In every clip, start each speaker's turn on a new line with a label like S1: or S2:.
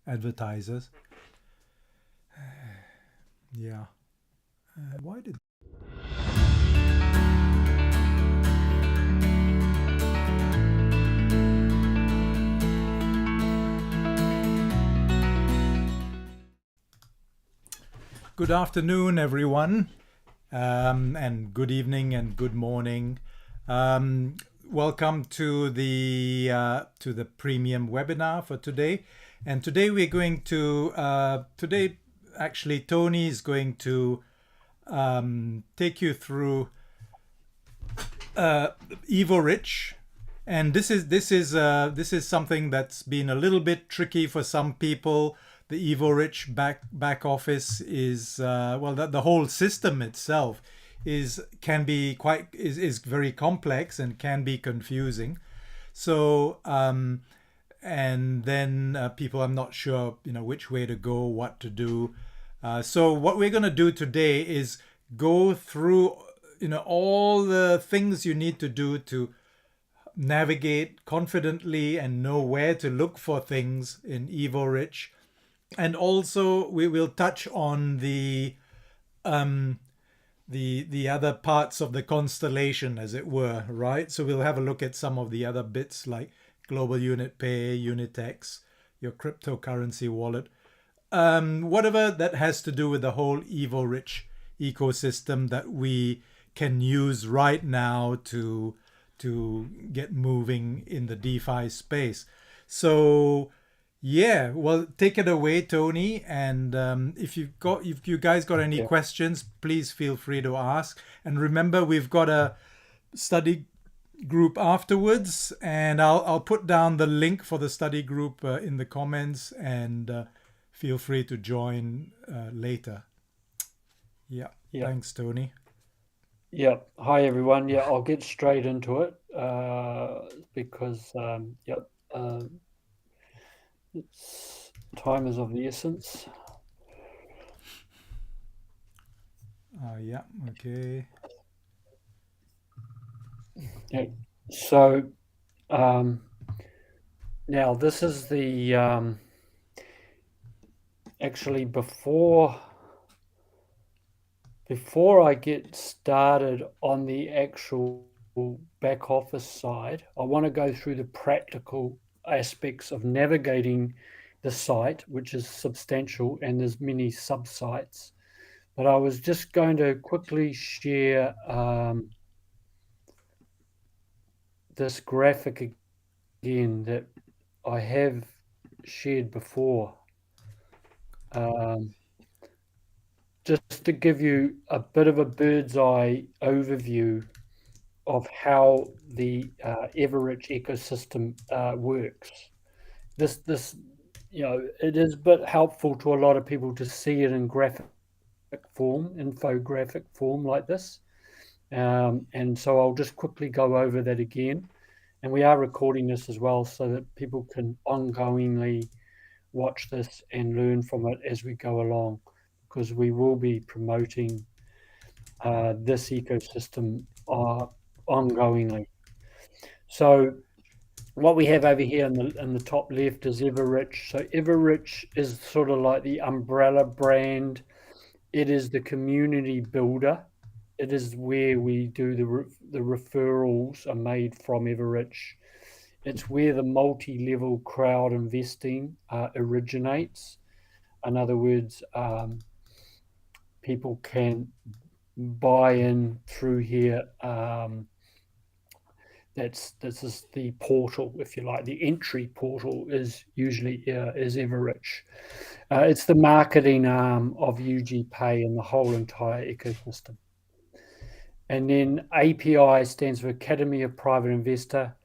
S1: advertisers. Yeah. Why did... Good afternoon, everyone, and good evening and good morning. Welcome to the premium webinar for today. And today we're going to actually Tony is going to take you through Evorich, and this is something that's been a little bit tricky for some people. The Evorich back office is the whole system itself is very complex and can be confusing. So and then people are not sure which way to go, what to do. So what we're going to do today is go through all the things you need to do to navigate confidently and know where to look for things in Evorich. And also we will touch on the other parts of the constellation, as it were, right? So we'll have a look at some of the other bits like global unit pay, Unitex, your cryptocurrency wallet, whatever that has to do with the whole Evorich ecosystem that we can use right now to get moving in the DeFi space. So yeah, well, take it away, Tony. And if you guys got any questions, please feel free to ask. And remember, we've got a study group afterwards, and I'll put down the link for the study group in the comments, and feel free to join later. Yeah. Thanks, Tony.
S2: Yeah. Hi, everyone. Yeah, I'll get straight into it because time is of the essence.
S1: Yeah. Okay.
S2: Yeah. So now this is the actually before I get started on the actual back office side, I want to go through the practical aspects of navigating the site, which is substantial, and there's many sub-sites. But I was just going to quickly share this graphic again that I have shared before. Just to give you a bit of a bird's eye overview of how the Evorich ecosystem works. This it is a bit helpful to a lot of people to see it in graphic form, infographic form like this. And so I'll just quickly go over that again. And we are recording this as well so that people can ongoingly watch this and learn from it as we go along, because we will be promoting this ecosystem ongoingly. So what we have over here in the top left is Evorich. So Evorich is sort of like the umbrella brand. It is the community builder. It is where we do the referrals are made from Evorich. It's where the multi-level crowd investing originates. In other words, people can buy in through here. This is the portal, if you like. The entry portal is usually is Evorich. It's the marketing arm of UGPay and the whole entire ecosystem. And then API stands for Academy of Private Investor.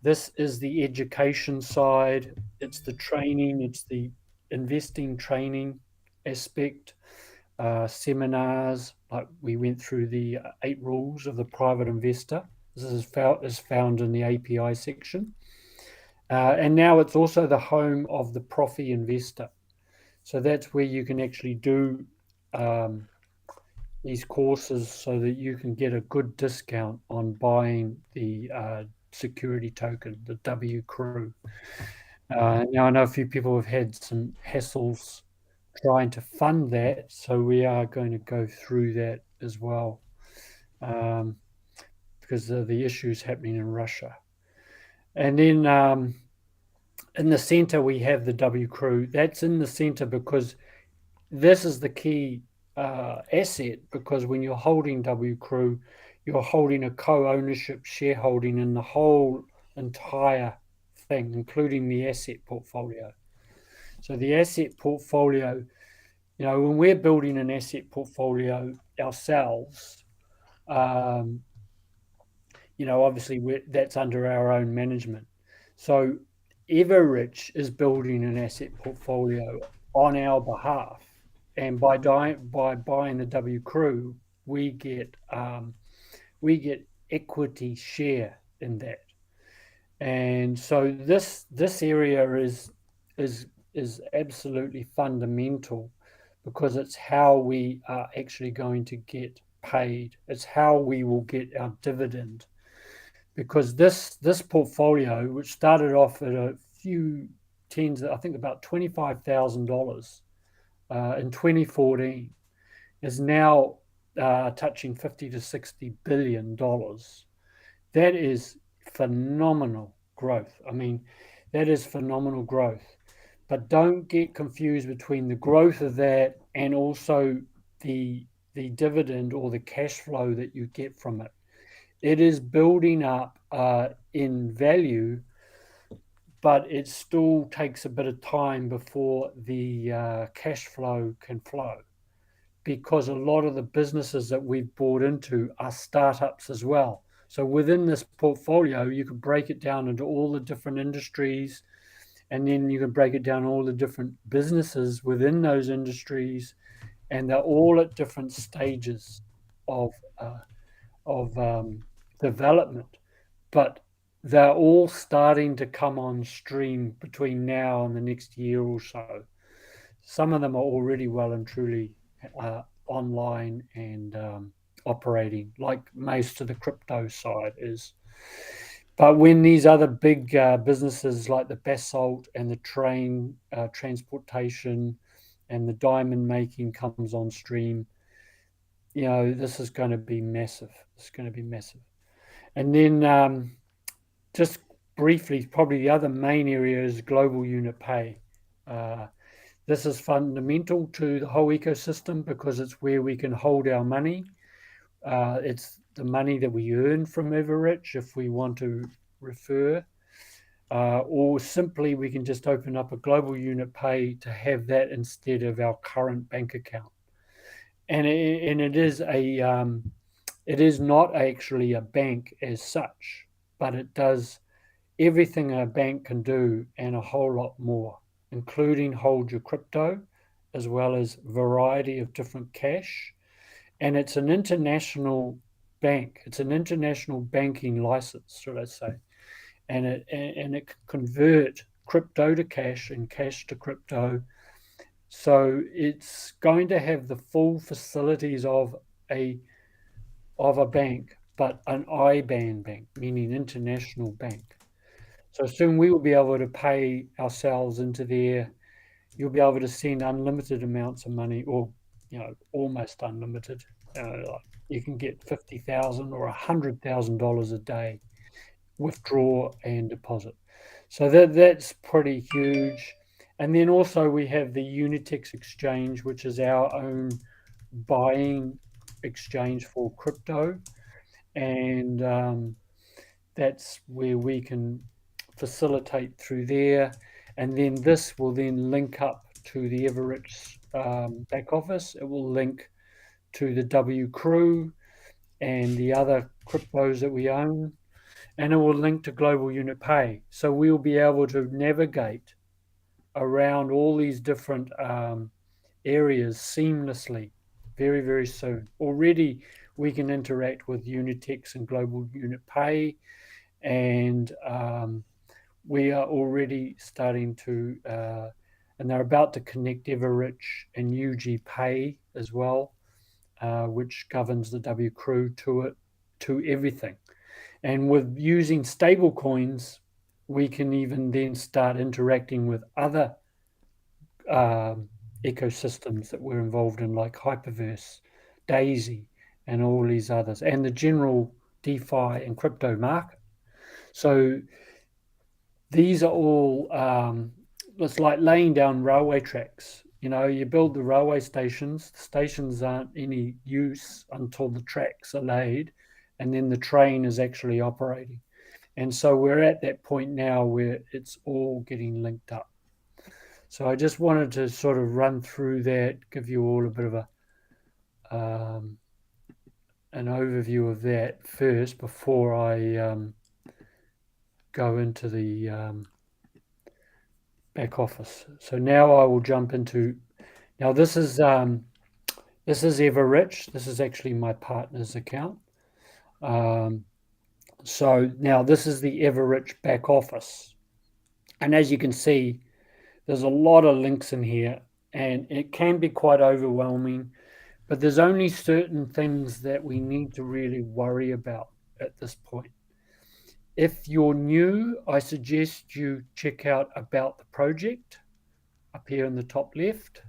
S2: This is the education side. It's the training. It's the investing training aspect. Seminars, like we went through the 8 rules of the private investor. This is found in the API section. And now it's also the home of the Profi-Investor. So that's where you can actually do these courses so that you can get a good discount on buying the security token, the WCRU. Now I know a few people have had some hassles trying to fund that, so we are going to go through that as well, because of the issues happening in Russia. And then in the center, we have the WCRU. That's in the center because this is the key asset, because when you're holding WCRU, you're holding a co-ownership shareholding in the whole entire thing, including the asset portfolio. So the asset portfolio, when we're building an asset portfolio ourselves, um, obviously that's under our own management. So Evorich is building an asset portfolio on our behalf, and by buying the WCRU, we get equity share in that. And so this area is absolutely fundamental, because it's how we are actually going to get paid. It's how we will get our dividend, because this portfolio, which started off at a few tens, I think about $25,000 in 2014, is now touching 50 to $60 billion. That is phenomenal growth. I mean, that is phenomenal growth. But don't get confused between the growth of that and also the dividend or the cash flow that you get from it. It is building up in value, but it still takes a bit of time before the cash flow can flow, because a lot of the businesses that we've bought into are startups as well. So within this portfolio, you could break it down into all the different industries, and then you can break it down all the different businesses within those industries, and they're all at different stages of uh, of development, but they're all starting to come on stream between now and the next year or so. Some of them are already well and truly online and operating, like most of the crypto side is. But when these other big businesses like the basalt and the train transportation and the diamond making comes on stream, this is going to be massive. It's going to be massive. And then just briefly, probably the other main area is global unit pay. This is fundamental to the whole ecosystem, because it's where we can hold our money. It's the money that we earn from Evorich, if we want to refer, or simply we can just open up a global unit pay to have that instead of our current bank account. And it is not actually a bank as such, but it does everything a bank can do and a whole lot more, including hold your crypto, as well as variety of different cash. And it's an international bank. It's an international banking license, should I say? And it can convert crypto to cash and cash to crypto. So it's going to have the full facilities a of a bank, but an IBAN bank, meaning international bank. So soon we will be able to pay ourselves into there. You'll be able to send unlimited amounts of money, or almost unlimited. Like you can get $50,000 or $100,000 a day, withdraw and deposit. So that's pretty huge. And then also we have the Unitex exchange, which is our own buying exchange for crypto, and that's where we can facilitate through there. And then this will then link up to the Evorich back office. It will link to the WCRU and the other cryptos that we own, and it will link to Global Unit Pay. So we'll be able to navigate around all these different areas seamlessly very, very soon. Already we can interact with Unitex and Global Unit Pay, and we are already starting to, and they're about to connect Evorich and UGPay as well, which governs the WCRU to everything. And with using stable coins, we can even then start interacting with other ecosystems that we're involved in, like Hyperverse, Daisy, and all these others, and the general DeFi and crypto market. So these are all, it's like laying down railway tracks. You build the railway stations, the stations aren't any use until the tracks are laid, and then the train is actually operating. And so we're at that point now where it's all getting linked up. So I just wanted to sort of run through that, give you all a bit of an overview of that first before I go into the back office. So now I will jump into. Now this is Evorich. This is actually my partner's account. So now this is the Evorich back office, and as you can see, there's a lot of links in here, and it can be quite overwhelming. But there's only certain things that we need to really worry about at this point. If you're new, I suggest you check out about the project up here in the top left.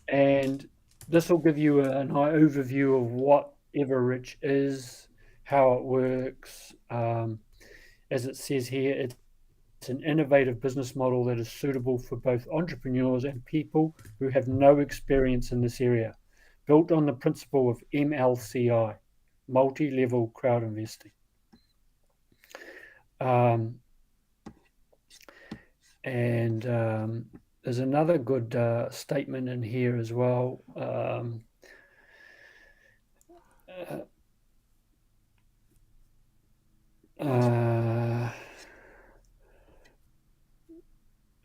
S2: And this will give you an overview of what Evorich is, how it works. As it says here, it's an innovative business model that is suitable for both entrepreneurs and people who have no experience in this area, built on the principle of MLCI, multi-level crowd investing. And there's another good statement in here as well.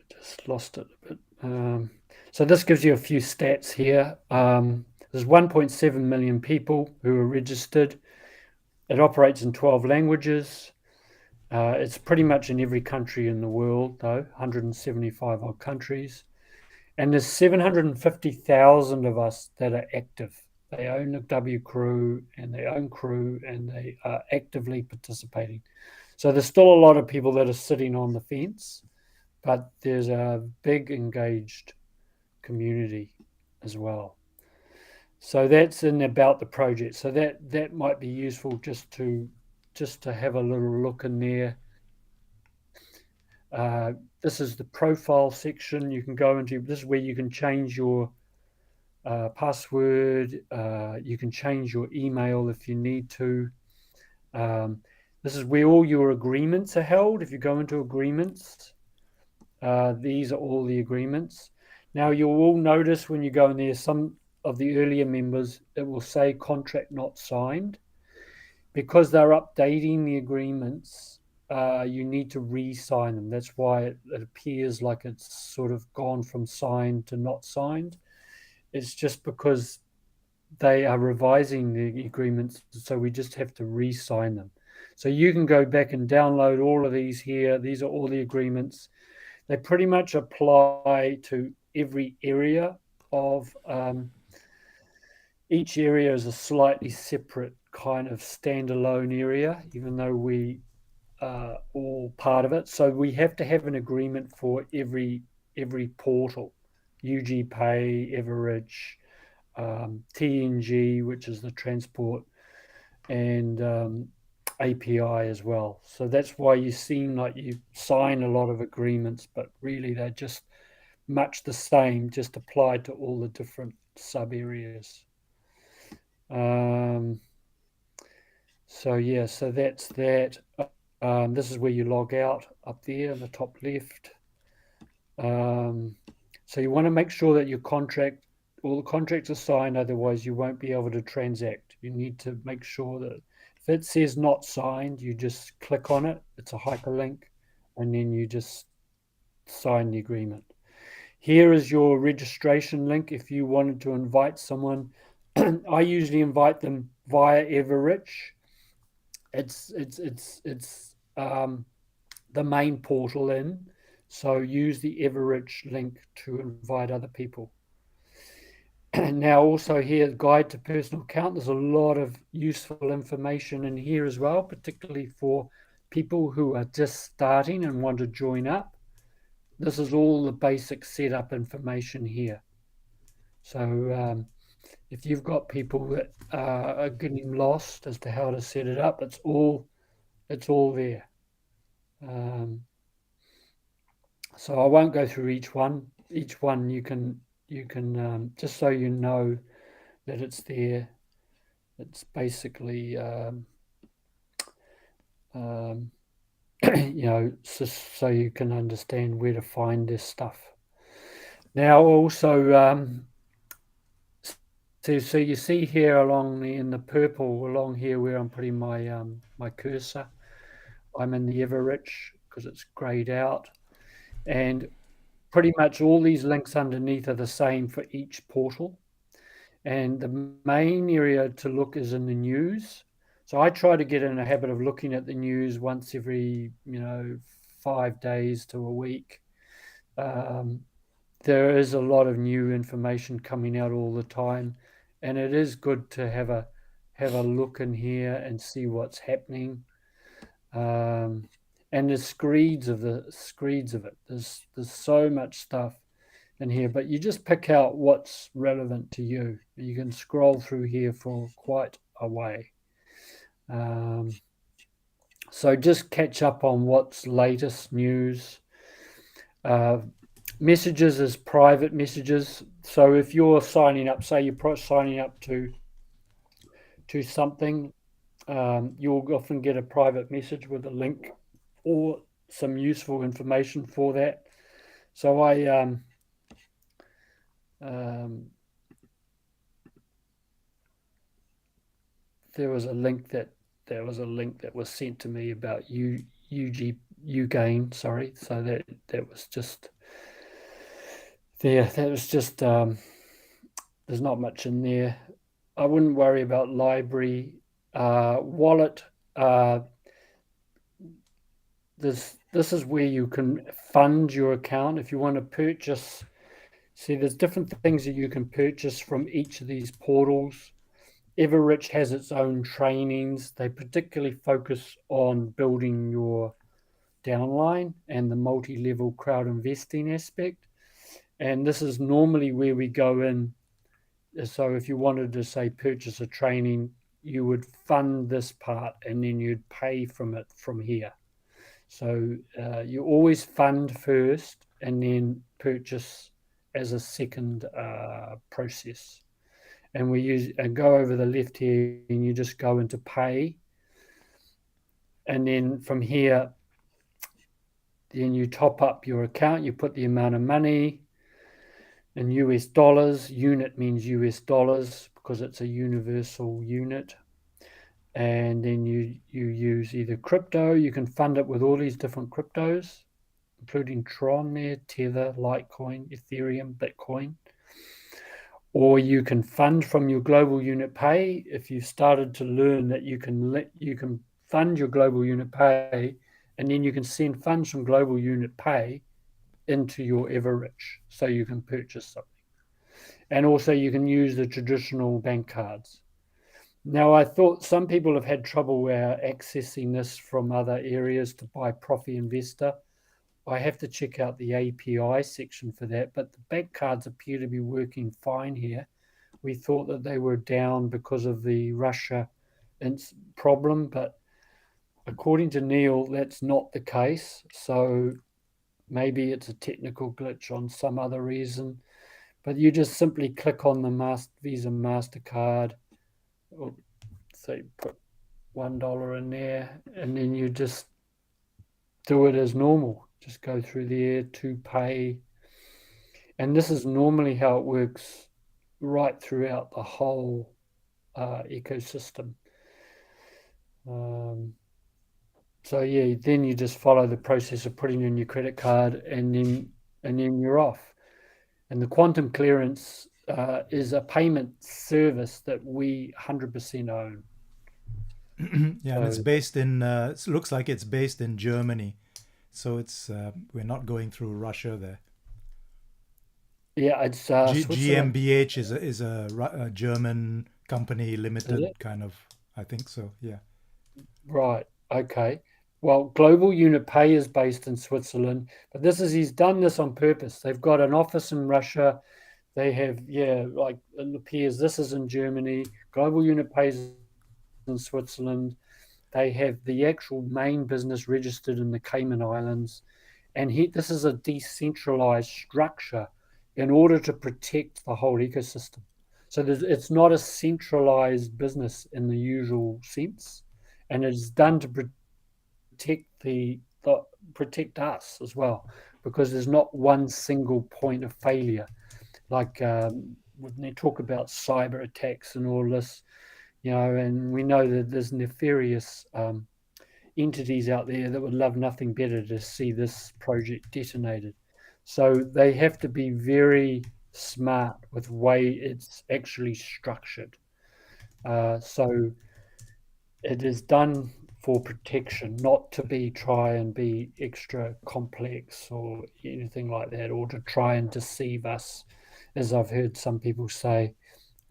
S2: Just lost it a bit. So this gives you a few stats here. There's 1.7 million people who are registered. It operates in 12 languages. It's pretty much in every country in the world, though, 175 odd countries. And there's 750,000 of us that are active. They own a WCRU and they own CRU and they are actively participating. So there's still a lot of people that are sitting on the fence, but there's a big engaged community as well. So that's in about the project. So that might be useful just to have a little look in there. This is the profile section. You can go into, this is where you can change your password. You can change your email if you need to. This is where all your agreements are held. If you go into agreements, these are all the agreements. Now you will notice when you go in there, some of the earlier members, it will say contract not signed. Because they're updating the agreements, you need to re-sign them. That's why it appears like it's sort of gone from signed to not signed. It's just because they are revising the agreements, so we just have to re-sign them. So you can go back and download all of these here. These are all the agreements. They pretty much apply to every area of each area is a slightly separate kind of standalone area, even though we are all part of it. So we have to have an agreement for every portal, UGPay, Evorich, TNG, which is the transport, and API as well. So that's why you seem like you sign a lot of agreements, but really they're just much the same, just applied to all the different sub areas. So yeah, so that's that. This is where you log out up there in the top left. So you want to make sure that all the contracts are signed, otherwise you won't be able to transact. You need to make sure that if it says not signed, you just click on it. It's a hyperlink, and then you just sign the agreement. Here is your registration link if you wanted to invite someone. I usually invite them via Evorich. It's the main portal in, so use the Evorich link to invite other people. And now also here, guide to personal account. There's a lot of useful information in here as well, particularly for people who are just starting and want to join up, this is all the basic setup information here. So if you've got people that are getting lost as to how to set it up, it's all there. So I won't go through each one. Each one you can just so you know that it's there. It's basically um, so you can understand where to find this stuff. Now also, so you see here in the purple along here where I'm putting my cursor, I'm in the Evorich because it's grayed out, and pretty much all these links underneath are the same for each portal. And the main area to look is in the news. So I try to get in a habit of looking at the news once every 5 days to a week. There is a lot of new information coming out all the time, and it is good to have a look in here and see what's happening. And there's screeds of it. There's so much stuff in here, but you just pick out what's relevant to you. You can scroll through here for quite a way. So just catch up on what's latest news. Messages is private messages. So if you're signing up, say you're signing up to something, you'll often get a private message with a link or some useful information for that. So there was a link that was sent to me about UGain. Sorry, so that was just there. That was just there's not much in there. I wouldn't worry about library wallet. This is where you can fund your account if you want to purchase. See, there's different things that you can purchase from each of these portals. Evorich has its own trainings. They particularly focus on building your downline and the multi-level crowd investing aspect. And this is normally where we go in. So if you wanted to, say, purchase a training, you would fund this part and then you'd pay from it from here. So you always fund first and then purchase as a second process. And we go over the left here, and you just go into pay, and then from here, then you top up your account. You put the amount of money in US dollars. Unit means US dollars because it's a universal unit. And then you use either crypto. You can fund it with all these different cryptos, including Tron there, Tether, Litecoin, Ethereum, Bitcoin. Or you can fund from your global unit pay. If you've started to learn that you can fund your global unit pay, and then you can send funds from global unit pay into your Evorich, so you can purchase something. And also you can use the traditional bank cards. Now, I thought some people have had trouble accessing this from other areas to buy Profi-Investor. I have to check out the API section for that, but the bank cards appear to be working fine here. We thought that they were down because of the Russia problem, but according to Neil, that's not the case. So maybe it's a technical glitch on some other reason. But you just simply click on the Visa MasterCard, or say put $1 in there, and then you just do it as normal. Just go through there to pay. And this is normally how it works right throughout the whole ecosystem. So yeah, then you just follow the process of putting in your credit card, and then you're off. And the quantum clearance is a payment service that we 100% own.
S1: Yeah, and it's based in. It looks like it's based in Germany, so it's we're not going through Russia there.
S2: Yeah, it's Switzerland.
S1: GmbH is a German company limited kind of. I think so. Yeah.
S2: Right. Okay. Well, Global Unit Pay is based in Switzerland, but he's done this on purpose. They've got an office in Russia. They have, like it appears this is in Germany. Global Unit Pay is in Switzerland. They have the actual main business registered in the Cayman Islands. And this is a decentralized structure in order to protect the whole ecosystem. So it's not a centralized business in the usual sense, and it's done to protect protect us as well, because there's not one single point of failure. Like when they talk about cyber attacks and all this, and we know that there's nefarious entities out there that would love nothing better to see this project detonated. So they have to be very smart with the way it's actually structured. So it is done for protection, not to try and be extra complex or anything like that, or to try and deceive us, as I've heard some people say.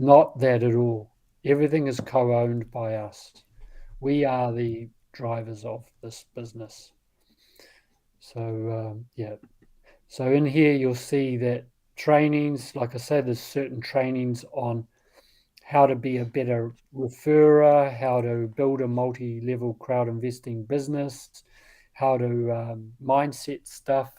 S2: Not that at all. Everything is co-owned by us. We are the drivers of this business. So So in here you'll see that trainings, like I said, there's certain trainings on how to be a better referrer, how to build a multi-level crowd investing business, how to mindset stuff,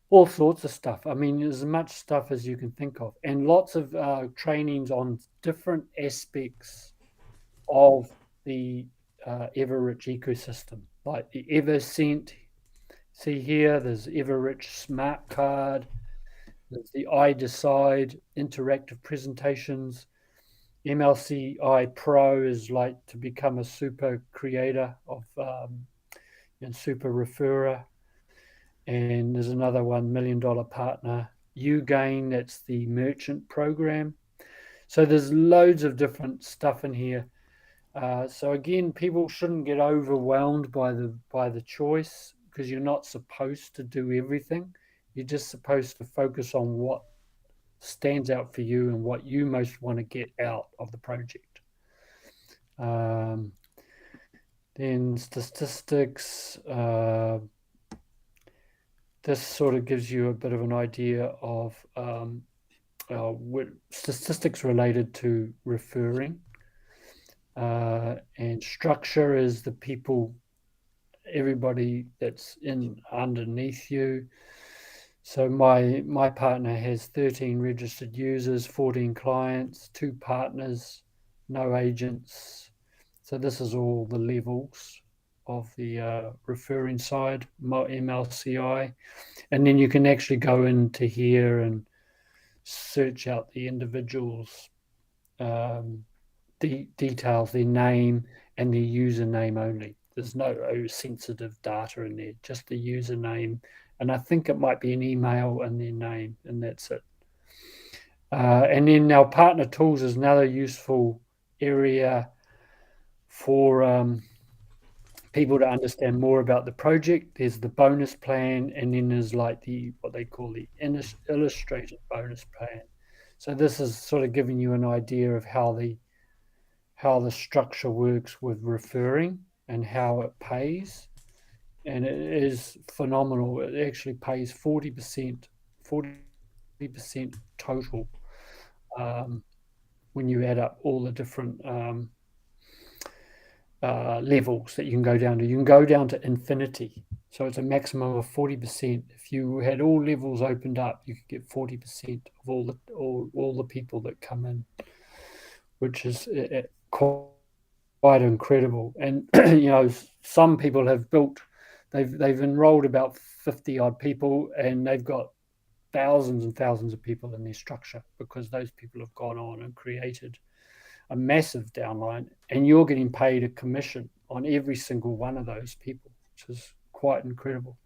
S2: all sorts of stuff. I mean, there's as much stuff as you can think of, and lots of trainings on different aspects of the Evorich ecosystem, like the Evoscent. See here, there's Evorich Smart Card, there's the I Decide interactive presentations. MLCI Pro is like to become a super creator of and super referrer. And there's another $1 million partner. UGain, that's the merchant program. So there's loads of different stuff in here. So again, people shouldn't get overwhelmed by the choice, because you're not supposed to do everything. You're just supposed to focus on what stands out for you and what you most want to get out of the project. Then statistics. This sort of gives you a bit of an idea of statistics related to referring. And structure is the people, everybody that's in underneath you. So my partner has 13 registered users, 14 clients, 2 partners, no agents. So this is all the levels of the referring side, MLCI. And then you can actually go into here and search out the individuals' details, their name and their username only. There's no sensitive data in there, just the username. And I think it might be an email and their name, and that's it. And then our partner tools is another useful area for people to understand more about the project. There's the bonus plan, and then there's like what they call the illustrated bonus plan. So this is sort of giving you an idea of how the structure works with referring and how it pays. And it is phenomenal. It actually pays 40% total when you add up all the different levels that you can go down to. You can go down to infinity. So it's a maximum of 40%. If you had all levels opened up, you could get 40% of all the people that come in, which is quite incredible. And some people have they've enrolled about 50 odd people, and they've got thousands and thousands of people in their structure, because those people have gone on and created a massive downline, and you're getting paid a commission on every single one of those people, which is quite incredible.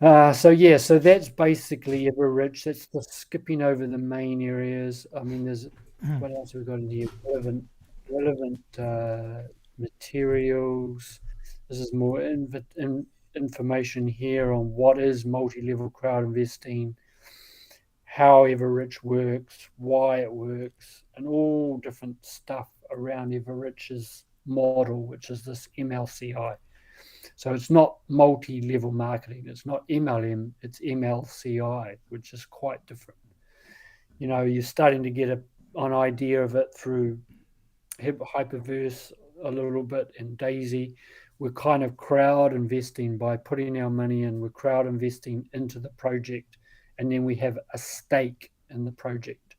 S2: So that's basically Evorich. That's just skipping over the main areas. I mean, there's what else have we got in here? Relevant materials. This is more information here on what is multi-level crowd investing, how Evorich works, why it works, and all different stuff around Evorich's model, which is this MLCI. So it's not multi-level marketing. It's not MLM. It's MLCI, which is quite different. You're starting to get an idea of it through Hyperverse a little bit and Daisy. We're kind of crowd investing by putting our money in. We're crowd investing into the project, and then we have a stake in the project.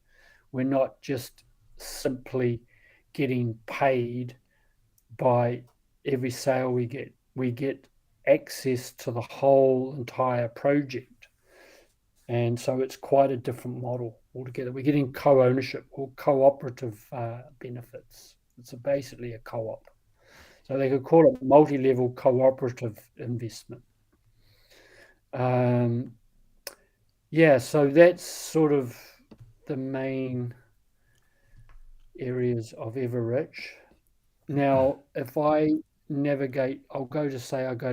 S2: We're not just simply getting paid by every sale we get. We get access to the whole entire project. And so it's quite a different model altogether. We're getting co-ownership or cooperative benefits. It's basically a co-op. So they could call it multi-level cooperative investment. So that's sort of the main areas of Evorich. Now, if I navigate, I go to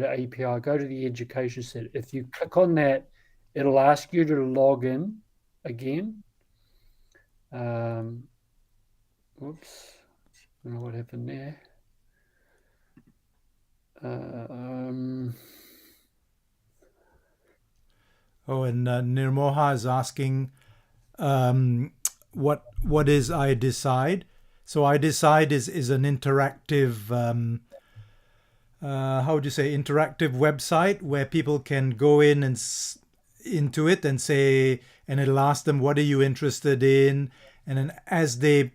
S2: API, I go to the education set. If you click on that, it'll ask you to log in again. Whoops, I don't know what happened there.
S1: And Nirmoha is asking, what is I Decide? So I Decide is an interactive, how would you say, interactive website where people can go in and into it and say, and it'll ask them, what are you interested in? And then as they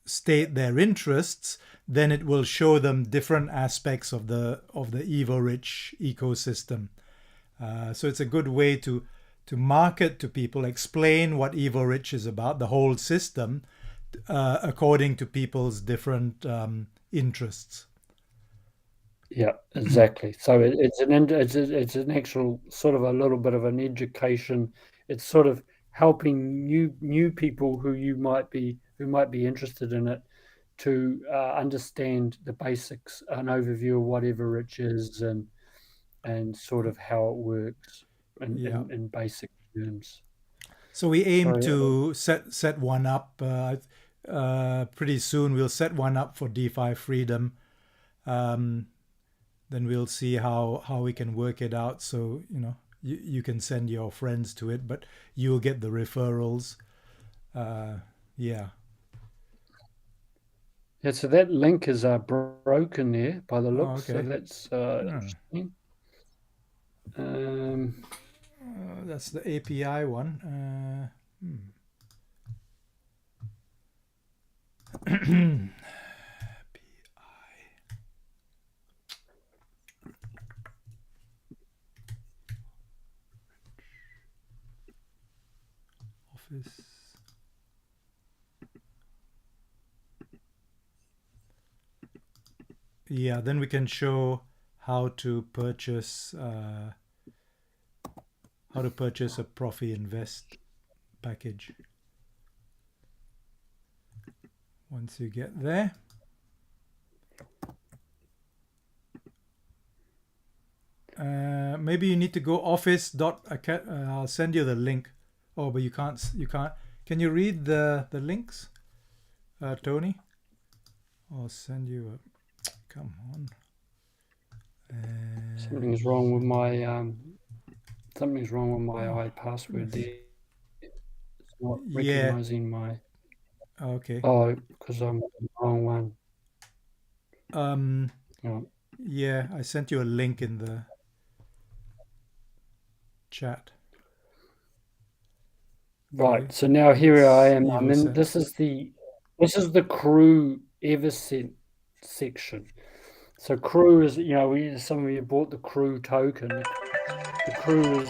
S1: state their interests, then it will show them different aspects of the Evorich ecosystem. So it's a good way to market to people, explain what Evorich is about, the whole system, according to people's different interests.
S2: Yeah, exactly. So it's an actual sort of a little bit of an education. It's sort of helping new people who might be interested in it to understand the basics, an overview of what Evorich is, and sort of how it works in basic terms.
S1: So we aim to set one up pretty soon. We'll set one up for DeFi Freedom. Then we'll see how we can work it out. So you can send your friends to it, but you'll get the referrals. Yeah.
S2: Yeah, so that link is broken there by the looks.
S1: Okay.
S2: So that's interesting.
S1: That's the API one. Office. Yeah, then we can show how to purchase a Profi-Invest package. Once you get there. Maybe you need to go I'll send you the link. Oh, but you can't. Can you read the links, Tony? I'll send you a. Come on.
S2: Something's wrong with my iPassword there. It's not recognizing my.
S1: Okay.
S2: Oh, because I'm on the wrong one.
S1: Yeah, I sent you a link in the chat.
S2: Right. Okay. So now here I am. I'm in. This is the crew Evoscent section. So crew is, some of you bought the crew token. The crew is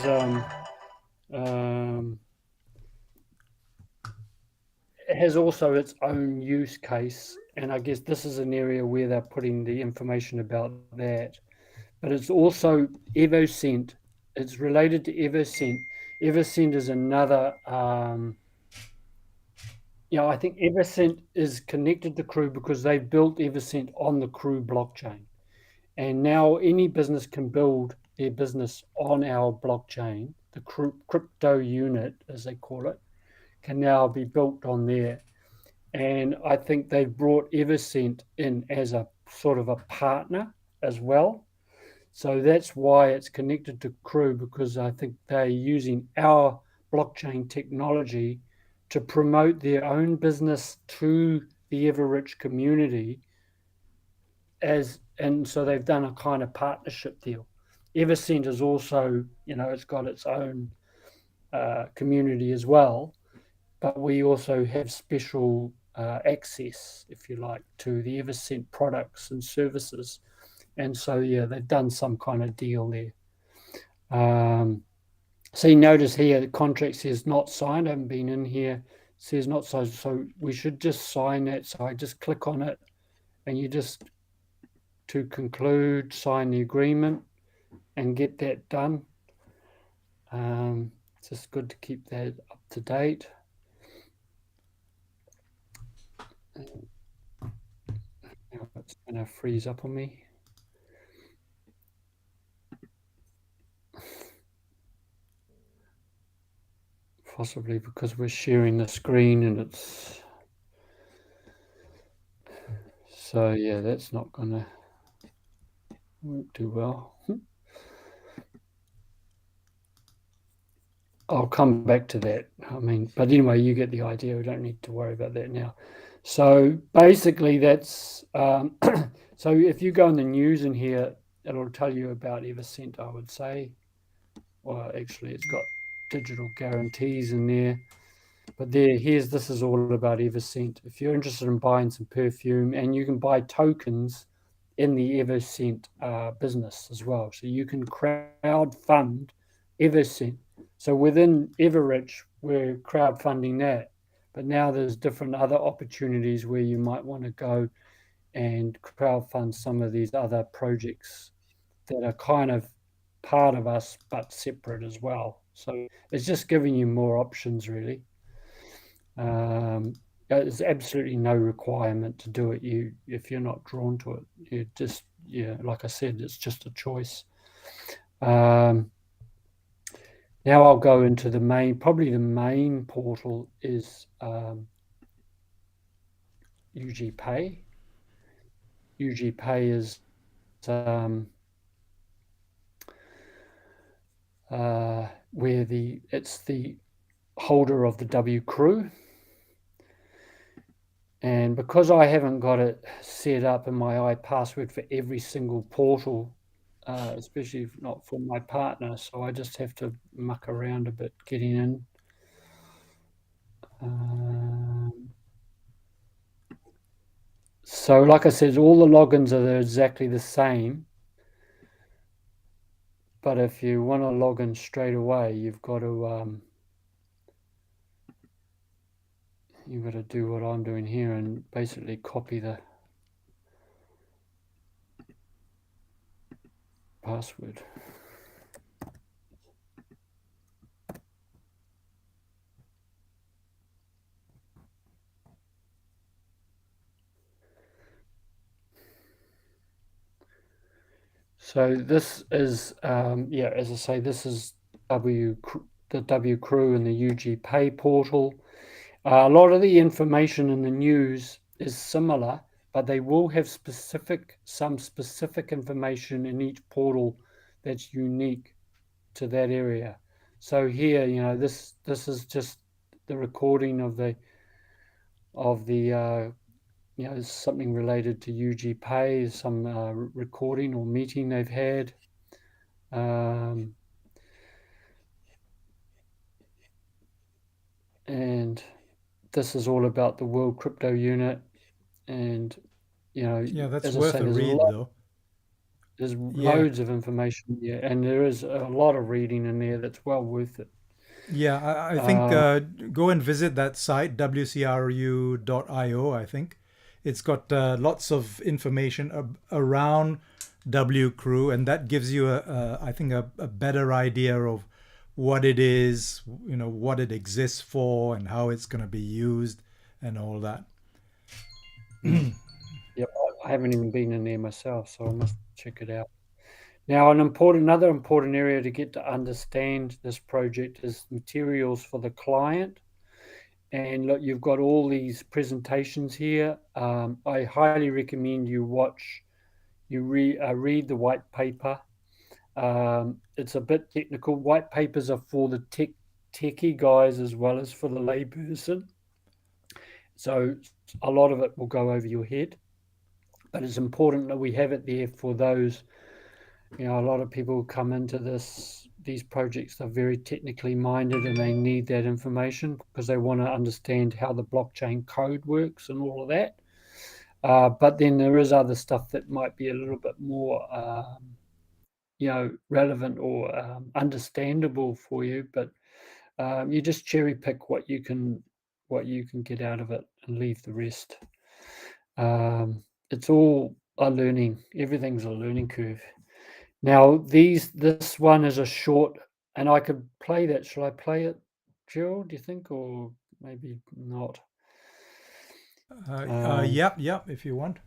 S2: it has also its own use case, and I guess this is an area where they're putting the information about that. But it's also Evoscent. It's related to Evoscent. Evoscent is another. I think Evoscent is connected to Crew because they built Evoscent on the Crew blockchain. And now any business can build their business on our blockchain. The crypto unit, as they call it, can now be built on there. And I think they've brought Evoscent in as a sort of a partner as well. So that's why it's connected to Crew, because I think they're using our blockchain technology to promote their own business to the Evorich community, and so they've done a kind of partnership deal. Evoscent is also, it's got its own community as well, but we also have special access, if you like, to the Evoscent products and services. And so, yeah, they've done some kind of deal there. So you notice here the contract says not signed. I haven't been in here. It says not signed. So we should just sign that. So I just click on it, and you just, to conclude, sign the agreement and get that done. It's just good to keep that up to date. Now it's going to freeze up on me. Possibly because we're sharing the screen and it's... So yeah, that's not going to work too well. I'll come back to that. But anyway, you get the idea. We don't need to worry about that now. So basically that's, so if you go in the news in here, it'll tell you about Evoscent, I would say. Well, actually it's got digital guarantees in there. But this is all about Evoscent. If you're interested in buying some perfume, and you can buy tokens in the Evoscent business as well. So you can crowd fund Evoscent. So within Evorich, we're crowdfunding that. But now there's different other opportunities where you might want to go and crowdfund some of these other projects that are kind of part of us, but separate as well. So it's just giving you more options, really. There's absolutely no requirement to do it. If you're not drawn to it, you just, like I said, it's just a choice. Now I'll go into probably the main portal is UGPay. UGPay is where it's the holder of the WCRU. And because I haven't got it set up in my iPassword for every single portal, especially if not for my partner, so I just have to muck around a bit getting in. So like I said, all the logins are exactly the same. But if you want to log in straight away, you've got to do what I'm doing here and basically copy the password. So this is, as I say, this is the WCRU and the UGPay portal. A lot of the information in the news is similar, but they will have some specific information in each portal that's unique to that area. So here, this is just the recording of the something related to UGPay, some recording or meeting they've had. And this is all about the World Crypto Unit. And,
S1: that's
S2: as
S1: worth
S2: I say,
S1: a read, though.
S2: There's loads of information here, and there is a lot of reading in there that's well worth it.
S1: Yeah, I think go and visit that site, WCRU.io, I think. It's got lots of information around WCRU, and that gives you, I think, a better idea of what it is, what it exists for, and how it's going to be used, and all that.
S2: Yep, I haven't even been in there myself, so I must check it out. Now, another important area to get to understand this project is materials for the client. And look, you've got all these presentations here. I highly recommend you watch you read the white paper. It's a bit technical. White papers are for the techie guys as well as for the layperson. So a lot of it will go over your head, but it's important that we have it there for those. A lot of people come into these projects are very technically minded and they need that information because they want to understand how the blockchain code works and all of that. But then there is other stuff that might be a little bit more, relevant or understandable for you. But you just cherry pick what you can get out of it and leave the rest. It's all a learning. Everything's a learning curve. Now, this one is a short, and I could play that. Shall I play it, Gerald, do you think, or maybe not?
S1: Yep, if you want.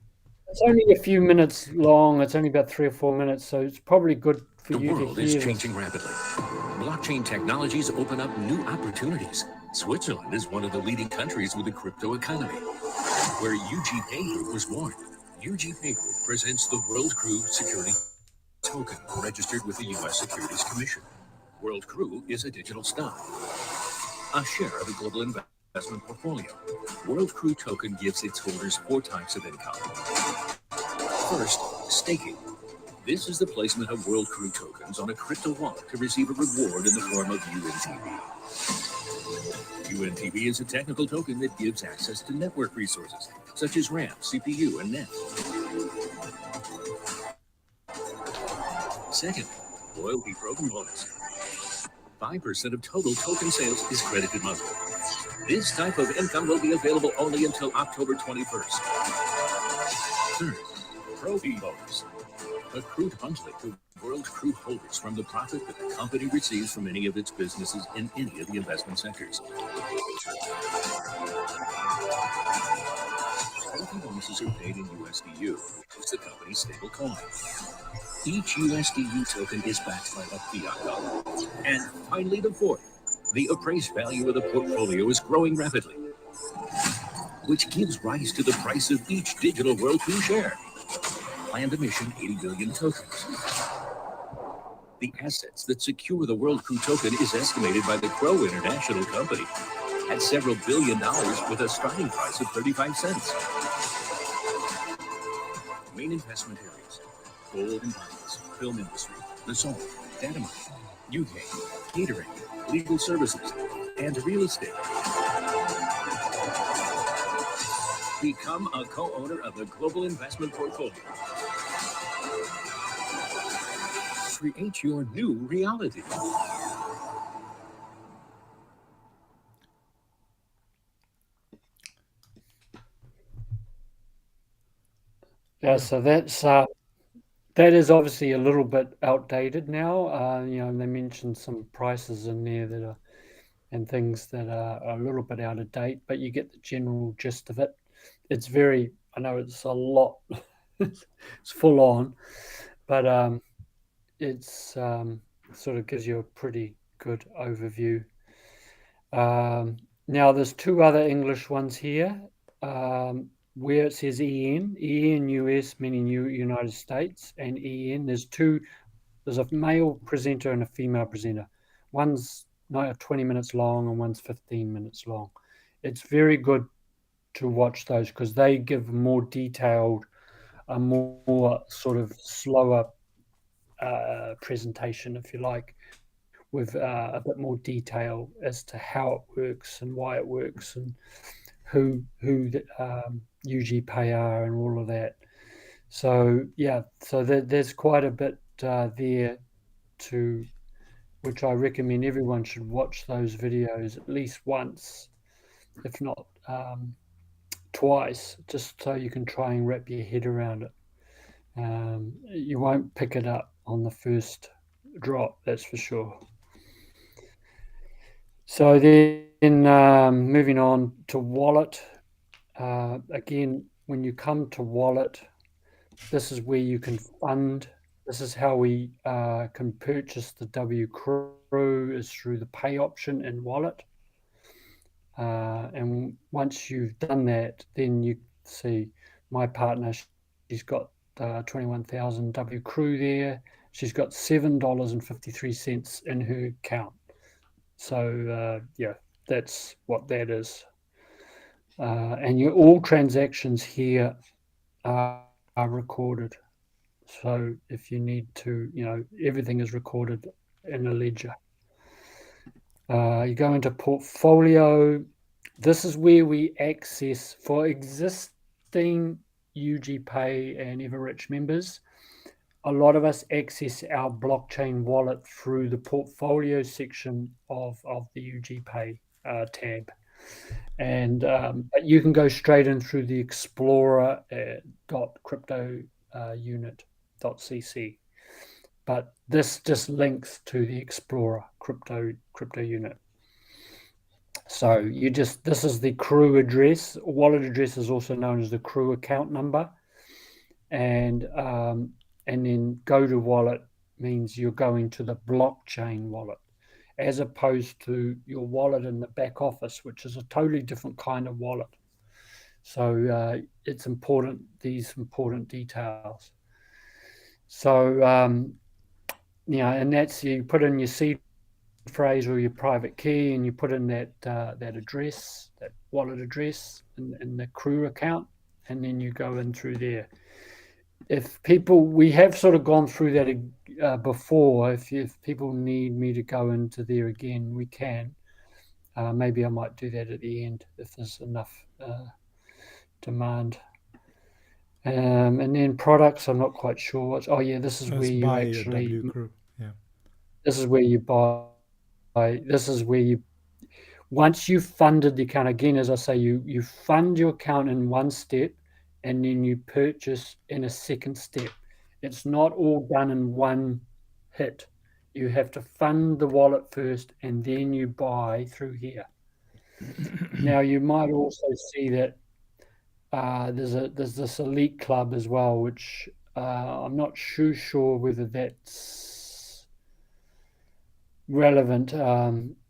S2: It's only a few minutes long. It's only about 3 or 4 minutes, so it's probably good for
S3: The
S2: you to
S3: world is
S2: hear this.
S3: changing rapidly. Blockchain technologies open up new opportunities. Switzerland is one of the leading countries with a crypto economy, where UGPay Group was born. UGPay Group presents the World Crew Security Token, registered with the U.S. Securities Commission. World Crew is a digital stock, a share of a global investment portfolio. World Crew Token gives its holders 4 types of income. First, staking. This is the placement of World Crew tokens on a crypto wallet to receive a reward in the form of UNTB. UNTB is a technical token that gives access to network resources, such as RAM, CPU, and NET. Second, loyalty program bonus. 5% of total token sales is credited monthly. This type of income will be available only until October 21st. Third, Profi bonus. Accrued monthly to World Crew holders from the profit that the company receives from any of its businesses in any of the investment sectors. Profi bonuses are paid in USDU, which is the company's stable coin. Each USDU token is backed by a fiat dollar. And finally, the fourth, the appraised value of the portfolio is growing rapidly, which gives rise to the price of each digital World Crew share. Planned emission 80 billion tokens. The assets that secure the World Crew token is estimated by the Crow International Company at several $1 billion with a starting price of 35 cents. Main investment areas: gold and diamonds, film industry, the salt, data mining, UK, catering, legal services, and real estate. Become a co-owner of the global investment portfolio. Create your new reality.
S2: Yeah, so that is obviously a little bit outdated now. They mentioned some prices in there that are and things that are a little bit out of date, but you get the general gist of it. It's very, I know it's a lot, it's full on, but it's sort of gives you a pretty good overview. Now, there's 2 other English ones here where it says EN US, meaning United States, and EN. There's a male presenter and a female presenter. One's 20 minutes long and one's 15 minutes long. It's very good to watch those because they give more detailed, a more sort of slower presentation, if you like, with a bit more detail as to how it works and why it works and who the UGPay are and all of that. So there's quite a bit there to which I recommend everyone should watch those videos at least once, if not twice, just so you can try and wrap your head around it. You won't pick it up on the first drop, that's for sure. So then moving on to wallet. Again, when you come to wallet, this is where you can fund. This is how we can purchase the WCRU is through the pay option in wallet. And once you've done that, then you see my partner, she's got 21,000 WCRU there. She's got $7.53 in her account. So yeah, that's what that is. And all transactions here are recorded. So if you need to, everything is recorded in a ledger. You go into portfolio. This is where we access for existing UGPay and Evorich members. A lot of us access our blockchain wallet through the portfolio section of the UGPay tab. And but you can go straight in through the explorer.cryptounit.cc. But this just links to the Explorer crypto unit. So this is the CRU address. Wallet address is also known as the CRU account number. And then go to wallet means you're going to the blockchain wallet, as opposed to your wallet in the back office, which is a totally different kind of wallet. So it's important, these important details. So, and that's, you put in your seed phrase or your private key, and you put in that address, that wallet address in the CRU account, and then you go in through there. We have sort of gone through that before. If people need me to go into there again, we can. Maybe I might do that at the end if there's enough demand. And then products, I'm not quite sure. This is where you actually.
S1: Yeah.
S2: This is where you buy. This is where you. Once you've funded the account, again, as I say, you fund your account in one step, and then you purchase in a second step. It's not all done in one hit. You have to fund the wallet first, and then you buy through here. Now, you might also see that there's this elite club as well, which I'm not sure whether that's relevant.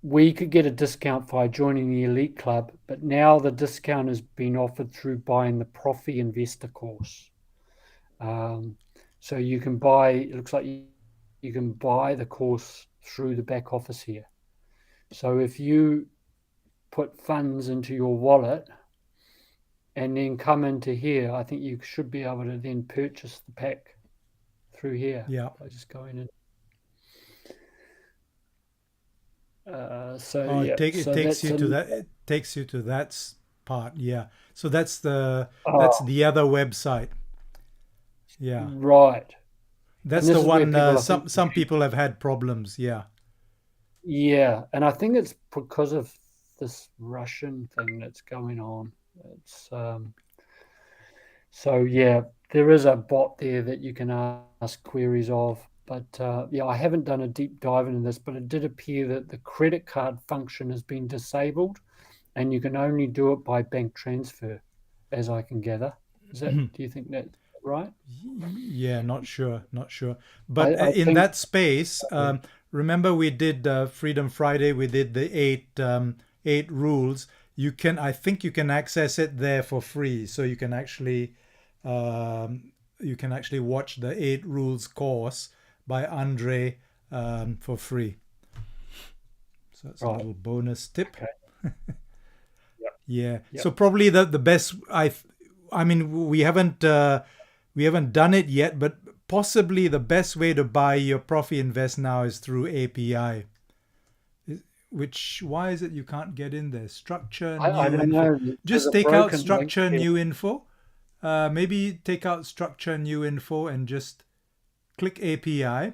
S2: We could get a discount by joining the elite club, but now the discount has been offered through buying the Profi-Investor course. So you can buy, it looks like you can buy the course through the back office here. So if you put funds into your wallet and then come into here, I think you should be able to then purchase the pack through here.
S1: Yeah.
S2: By just going in.
S1: It takes you to that part. Yeah. So that's the other website. Yeah.
S2: Right.
S1: That's the one some people have had problems. Yeah.
S2: Yeah, and I think it's because of this Russian thing that's going on. It's so yeah, there is a bot there that you can ask queries of. But I haven't done a deep dive into this, but it did appear that the credit card function has been disabled, and you can only do it by bank transfer, as I can gather. Do you think that's right?
S1: Yeah, not sure. But in that space, remember we did Freedom Friday. We did the eight rules. I think you can access it there for free, so you can actually watch the 8 rules course by Andre for free. So that's a little bonus tip.
S2: Okay.
S1: Yeah. Yep. So probably the best. I mean we haven't done it yet, but possibly the best way to buy your Profi-Invest now is through API. Why is it you can't get in there? Structure new
S2: I don't
S1: info.
S2: know.
S1: Just take out structure new info. Maybe take out structure new info and just click API,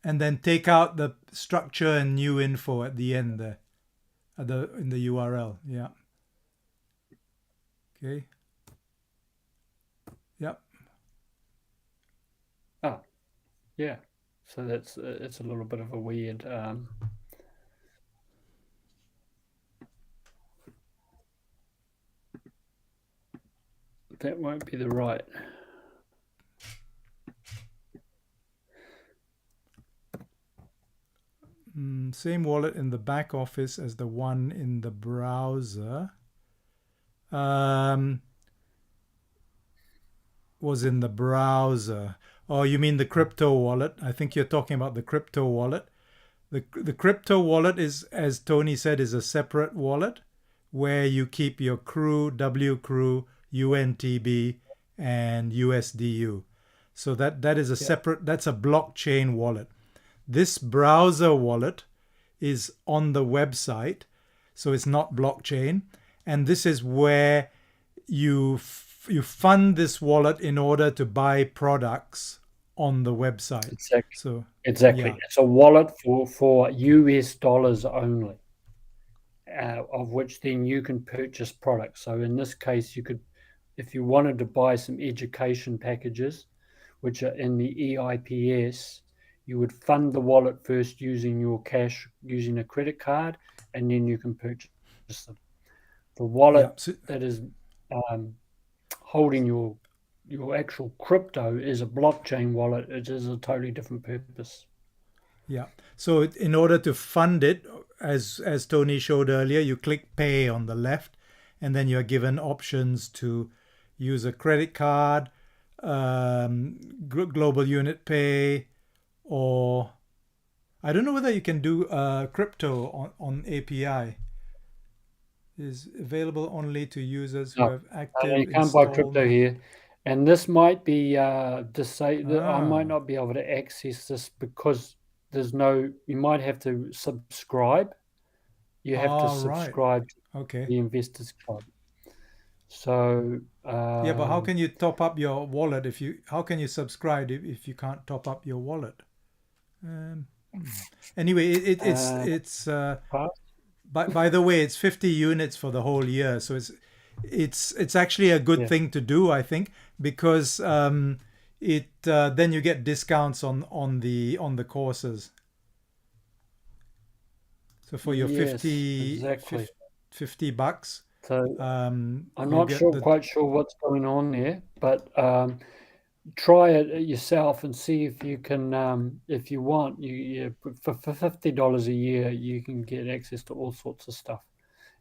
S1: and then take out the structure and new info at the end there, in the URL. Yeah. Okay. Yep.
S2: Oh, yeah. So that's it's a little bit of a weird. That won't be the right.
S1: Same wallet in the back office as the one in the browser. was in the browser. Oh, you mean the crypto wallet? I think you're talking about the crypto wallet. The crypto wallet is, as Tony said, is a separate wallet where you keep your CRU, WCRU, UNTB, and USDU. So that is a separate, that's a blockchain wallet. This browser wallet is on the website, so it's not blockchain. And this is where you fund this wallet in order to buy products on the website.
S2: Exactly.
S1: So
S2: Exactly.
S1: yeah,
S2: It's a wallet for US dollars only, of which then you can purchase products. So in this case, you could, if you wanted to buy some education packages, which are in the EIPS, you would fund the wallet first using your cash, using a credit card, and then you can purchase them. The
S1: yeah.
S2: wallet
S1: So,
S2: that is holding your actual crypto is a blockchain wallet. It is a totally different purpose.
S1: yeah. So in order to fund it, as Tony showed earlier, you click pay on the left, and then you're given options to use a credit card, global unit pay, or I don't know whether you can do crypto on API. Is available only to users who
S2: No,
S1: have
S2: no,
S1: active
S2: you can't buy crypto
S1: installment.
S2: here. And this might be to say that I might
S1: Ah,
S2: not be able to access this because there's no, you might have to subscribe. You have to
S1: all right.
S2: subscribe to
S1: Okay.
S2: the Investors Club. So,
S1: Yeah, but how can you top up your wallet if you? How can you subscribe if you can't top up your wallet? Um, Anyway, it's
S2: pass?
S1: by the way, it's 50 units for the whole year, so it's actually a good
S2: Yeah.
S1: thing to do, I think, because it then you get discounts on the courses. So for your
S2: Yes, exactly.
S1: $50,
S2: So
S1: um,
S2: I'm
S1: you
S2: not
S1: get the
S2: quite sure what's going on there, but try it yourself and see if you can, if you want, for $50 a year, you can get access to all sorts of stuff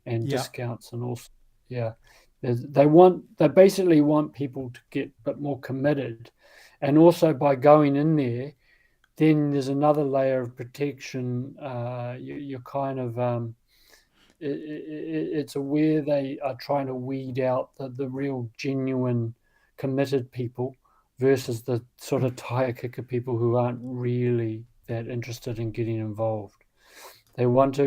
S2: and
S1: yeah.
S2: discounts and all. Yeah, they basically want people to get a bit more committed, and also by going in there, then there's another layer of protection. You're kind of it's where they are trying to weed out the real genuine committed people versus the sort of tire kicker people who aren't really that interested in getting involved. They want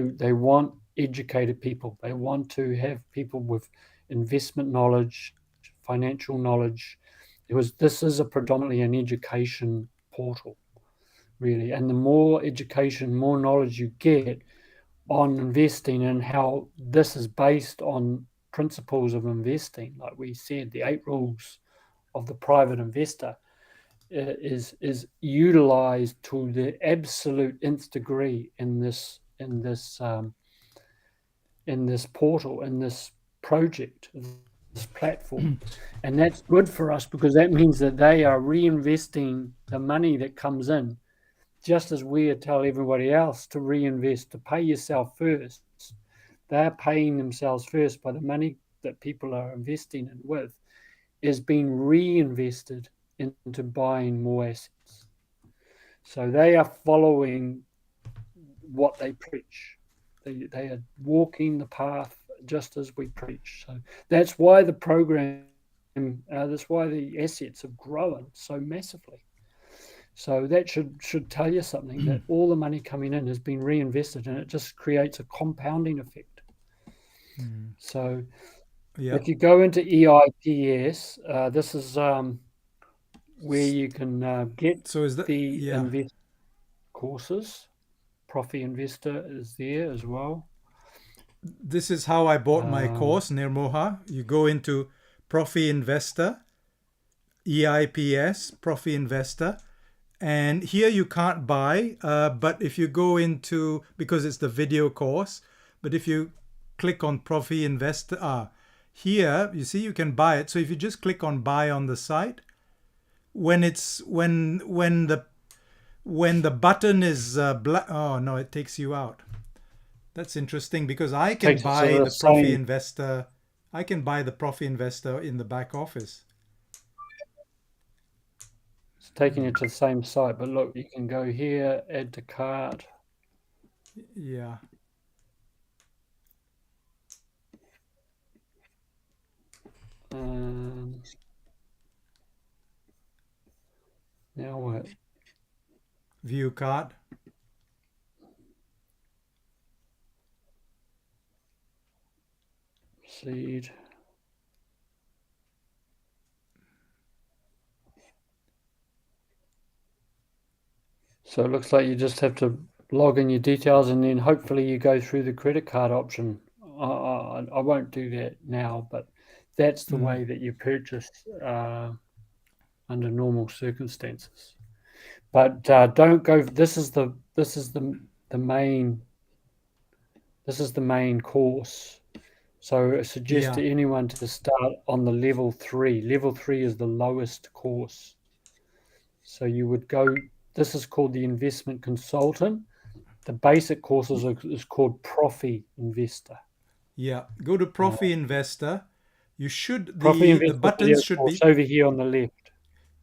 S2: educated people. They want to have people with investment knowledge, financial knowledge. This is a predominantly an education portal, really. And the more education, more knowledge you get on investing and how this is based on principles of investing, like we said, the 8 rules of the private investor is utilized to the absolute nth degree in this portal, in this project, this platform. And that's good for us because that means that they are reinvesting the money that comes in, just as we tell everybody else to reinvest, to pay yourself first. They're paying themselves first by the money that people are investing in with is being reinvested into buying more assets. So they are following what they preach. They are walking the path just as we preach. So that's why the program, that's why the assets have grown so massively. So that should tell you something, that all the money coming in has been reinvested, and it just creates a compounding effect. So
S1: Yeah.
S2: if you go into EIPS, this is where you can get
S1: So is that
S2: the invest courses. Profi-Investor is there as well.
S1: This is how I bought my course, Nirmoha. You go into Profi-Investor, EIPS, Profi-Investor, and here you can't buy, but if you go into, because it's the video course, but if you click on Profi-Investor, here you see you can buy it. So if you just click on buy on the site, when the button is black, oh no, it takes you out. That's interesting because I can buy the Profi-Investor. I can buy the Profi-Investor in the back office.
S2: taking you to the same site. But look, you can go here, add to cart.
S1: Yeah.
S2: Now what?
S1: View cart.
S2: Seed. So it looks like you just have to log in your details, and then hopefully you go through the credit card option. I won't do that now, but that's the way that you purchase under normal circumstances. But don't go. This is the main course. So I suggest to anyone to start on the level 3. Level 3 is the lowest course. So you would go. This is called the investment consultant. The basic course is called Profi-Investor.
S1: Yeah. Go to Profi-Investor. You should the
S2: Profi-Investor
S1: buttons should
S2: course
S1: be
S2: over here on the left.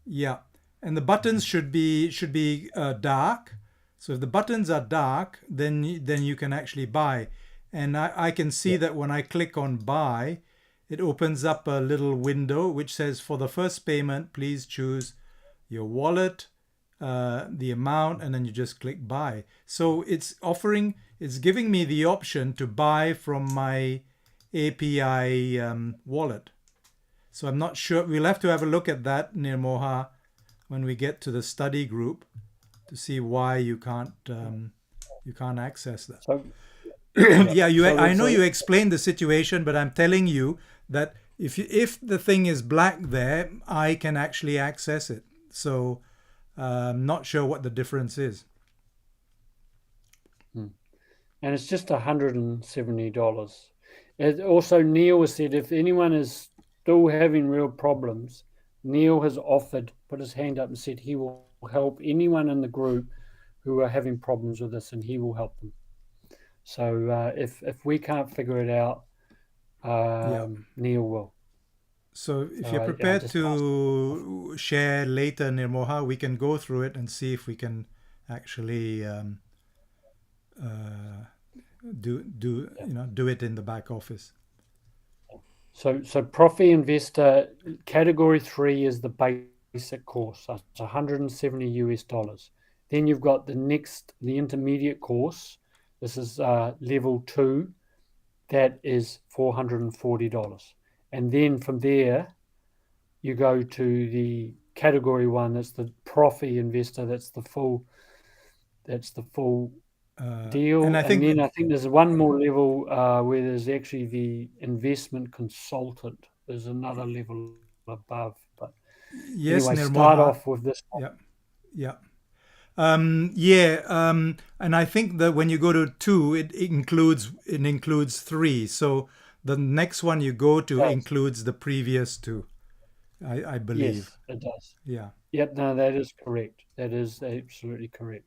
S1: Yeah, and the buttons should be dark. So if the buttons are dark, then you can actually buy. And I can see that when I click on buy, it opens up a little window which says for the first payment, please choose your wallet, the amount, and then you just click buy. So it's giving me the option to buy from my API wallet. So I'm not sure. We'll have to have a look at that, Nirmoha, when we get to the study group to see why you can't access that.
S2: So,
S1: yeah, I know you explained the situation, but I'm telling you that if the thing is black there, I can actually access it. So I'm not sure what the difference is.
S2: and it's just $170. It also, Neil has said if anyone is still having real problems, Neil has put his hand up and said he will help anyone in the group who are having problems with this, and he will help them. So if we can't figure it out, Neil will.
S1: So if you're prepared to share later, Nirmoha, we can go through it and see if we can actually do it in the back office.
S2: So Profi-Investor category 3 is the basic course. So it's $170. Then you've got the intermediate course. This is level 2. That is $440. And then from there, you go to the category 1. That's the Profi-Investor. That's the full deal. And then I think there's one more level where there's actually the investment consultant. There's another level above. But
S1: yes,
S2: anyway,
S1: Nirmoha,
S2: start off with this one.
S1: Yeah. And I think that when you go to 2, it includes 3. So the next one you go to includes the previous 2, I believe.
S2: Yes, it does.
S1: Yeah.
S2: Yep. No, that is correct. That is absolutely correct.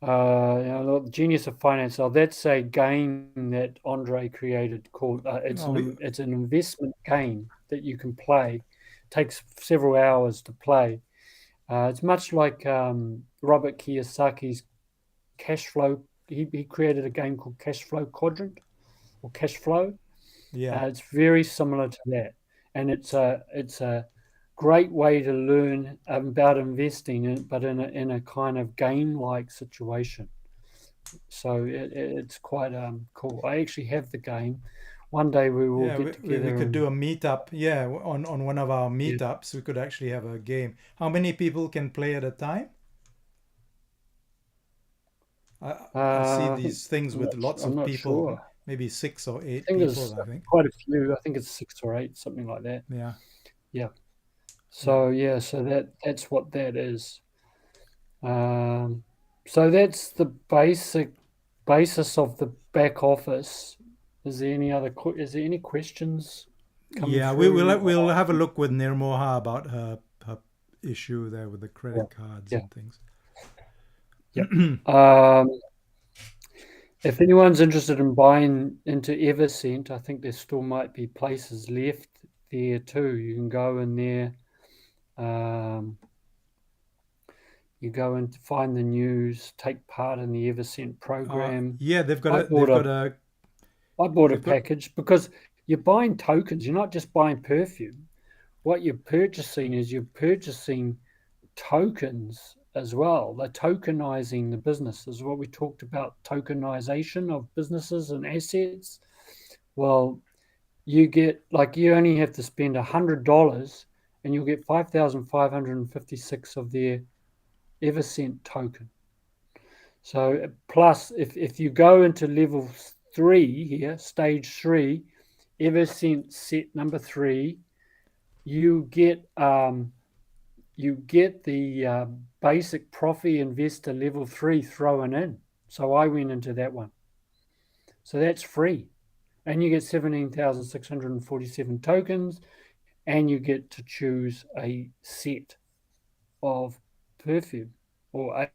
S2: Genius of Finance. That's a game that Andre created called. It's an investment game that you can play. It takes several hours to play. It's much like Robert Kiyosaki's Cash Flow. He created a game called Cash Flow Quadrant or Cash Flow.
S1: Yeah,
S2: it's very similar to that, and it's a great way to learn about investing, but in a kind of game-like situation. So it's quite cool. I actually have the game. One day we will get together.
S1: We could do a meetup. Yeah, on one of our meetups, we could actually have a game. How many people can play at a time? I see these things with lots of people.
S2: Sure.
S1: Maybe 6 or 8 people, I think.
S2: Quite a few. I think it's 6 or 8, something like that.
S1: Yeah.
S2: Yeah. So so that's what that is. So that's the basis of the back office. Is there any questions?
S1: We'll have a look with Nirmoha about her issue there with the credit cards and things.
S2: Yeah. If anyone's interested in buying into Evoscent, I think there still might be places left there too. You can go in there. You go and find the news, take part in the Evoscent program.
S1: Yeah, they've got
S2: I
S1: a
S2: bought a
S1: they've got
S2: package because you're buying tokens. You're not just buying perfume. What you're purchasing is you're purchasing tokens as well. They're tokenizing the business. This is what we talked about, tokenization of businesses and assets. Well, you get, like, you only have to spend $100 and you'll get 5,556 of their Evoscent token. So plus, if you go into level 3 here, stage 3, Evoscent set number 3, you get the basic Profi-Investor level 3 thrown in. So I went into that one. So that's free. And you get 17,647 tokens, and you get to choose a set of perfume, or I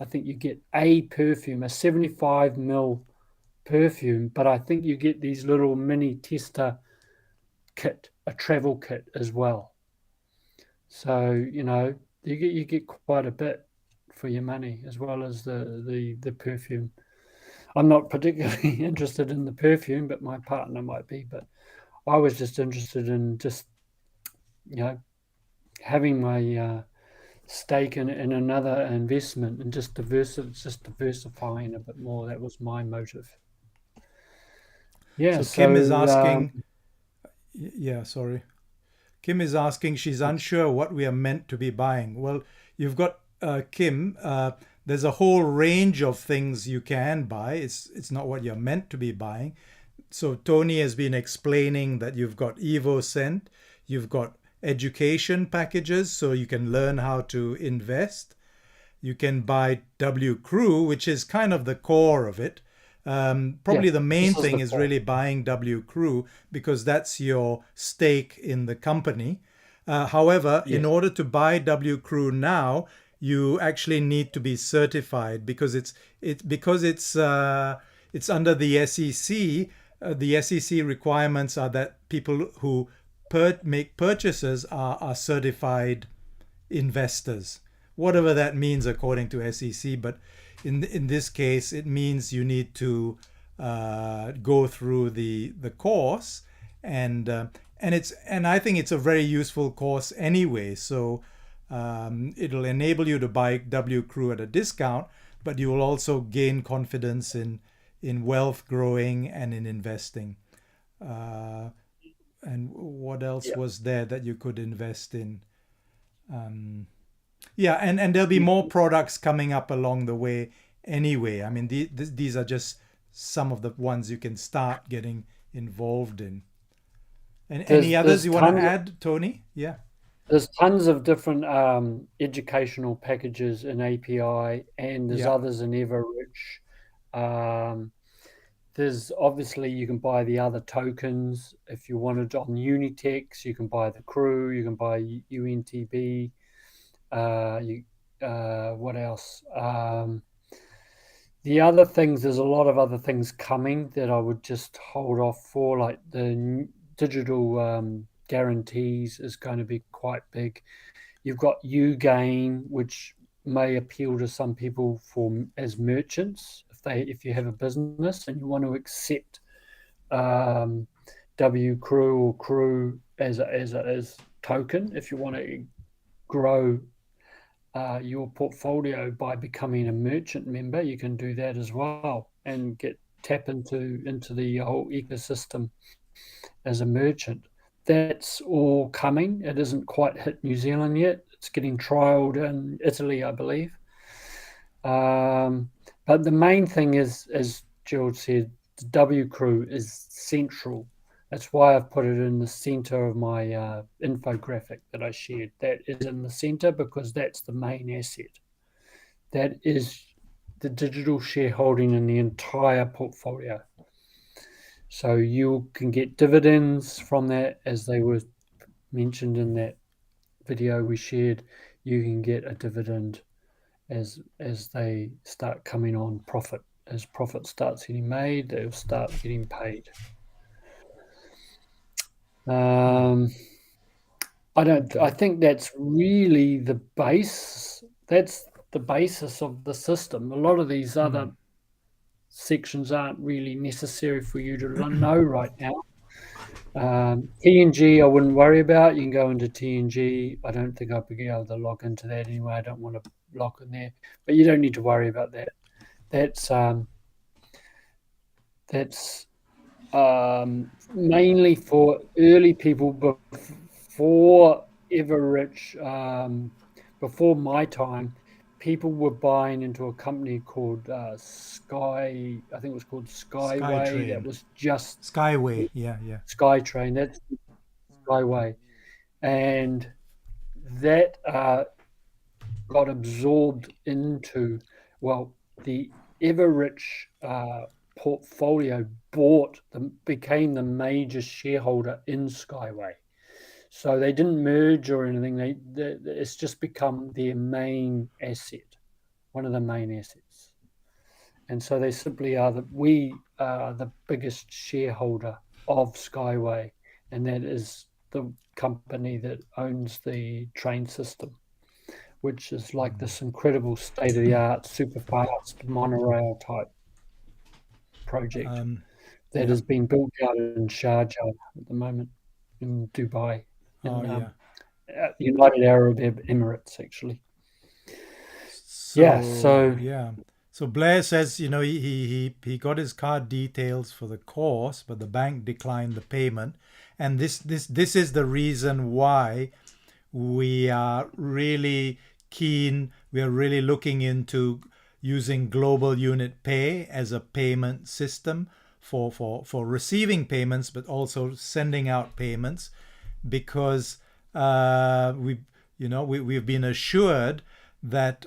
S2: think you get a perfume, a 75 ml perfume, but I think you get these little mini tester kit, a travel kit as well. So, you get quite a bit for your money, as well as the perfume. I'm not particularly interested in the perfume, but my partner might be. But I was just interested in just, having my stake in another investment and just diversifying a bit more. That was my motive. Yeah.
S1: So Kim is asking, yeah, sorry. Kim is asking, she's unsure what we are meant to be buying. Well, you've got Kim. There's a whole range of things you can buy. It's not what you're meant to be buying. So Tony has been explaining that you've got Evoscent, you've got education packages, so you can learn how to invest. You can buy WCRU, which is kind of the core of it. Probably the main thing is really buying WCRU because that's your stake in the company. However, in order to buy WCRU now, you actually need to be certified because it's under the SEC. The SEC requirements are that people who make purchases are certified investors, whatever that means according to SEC. But in this case, it means you need to go through the course, and I think it's a very useful course anyway. So it'll enable you to buy WCRU at a discount, but you will also gain confidence in wealth growing and in investing. And what else was there that you could invest in? And there'll be more products coming up along the way anyway. I mean, these are just some of the ones you can start getting involved in. And any others you want to add, Tony? Yeah.
S2: There's tons of different educational packages in API, and there's others in Evorich. There's obviously, you can buy the other tokens. If you wanted on Unitex, you can buy the crew, you can buy UNTB. What else? The other things, there's a lot of other things coming that I would just hold off for, like the digital guarantees is going to be quite big. You've got UGain, which may appeal to some people as merchants. If you have a business and you want to accept WCRU or crew as token, if you want to grow your portfolio by becoming a merchant member, you can do that as well and tap into the whole ecosystem as a merchant. That's all coming. It isn't quite hit New Zealand yet. It's getting trialed in Italy, I believe. But the main thing is, as George said, the WCRU is central. That's why I've put it in the center of my infographic that I shared. That is in the center because that's the main asset. That is the digital shareholding in the entire portfolio. So you can get dividends from that, as they were mentioned in that video we shared. You can get a dividend as they start coming on profit. As profit starts getting made, they'll start getting paid. I think that's really the base that's the basis of the system. A lot of these other sections aren't really necessary for you to know right now. TNG, I wouldn't worry about. You can go into TNG. I don't think I'll be able to log into that anyway. I don't want to log in there, but you don't need to worry about that. That's mainly for early people before Evorich, before my time. People were buying into a company called Sky. I think it was called Skyway. That
S1: SkyTrain.
S2: was just
S1: Skyway. Yeah, yeah.
S2: SkyTrain. That's Skyway, and that got absorbed into, well, the Evorich portfolio became the major shareholder in Skyway. So they didn't merge or anything. It's just become their main asset, one of the main assets. And so they simply we are the biggest shareholder of Skyway, and that is the company that owns the train system, which is like this incredible state-of-the-art, super fast monorail type project that has been built out in Sharjah at the moment, in Dubai, in United Arab Emirates, actually.
S1: So Blair says, he got his card details for the course, but the bank declined the payment, and this is the reason why we are really keen. We are really looking into using global unit pay as a payment system for receiving payments, but also sending out payments, because we've been assured that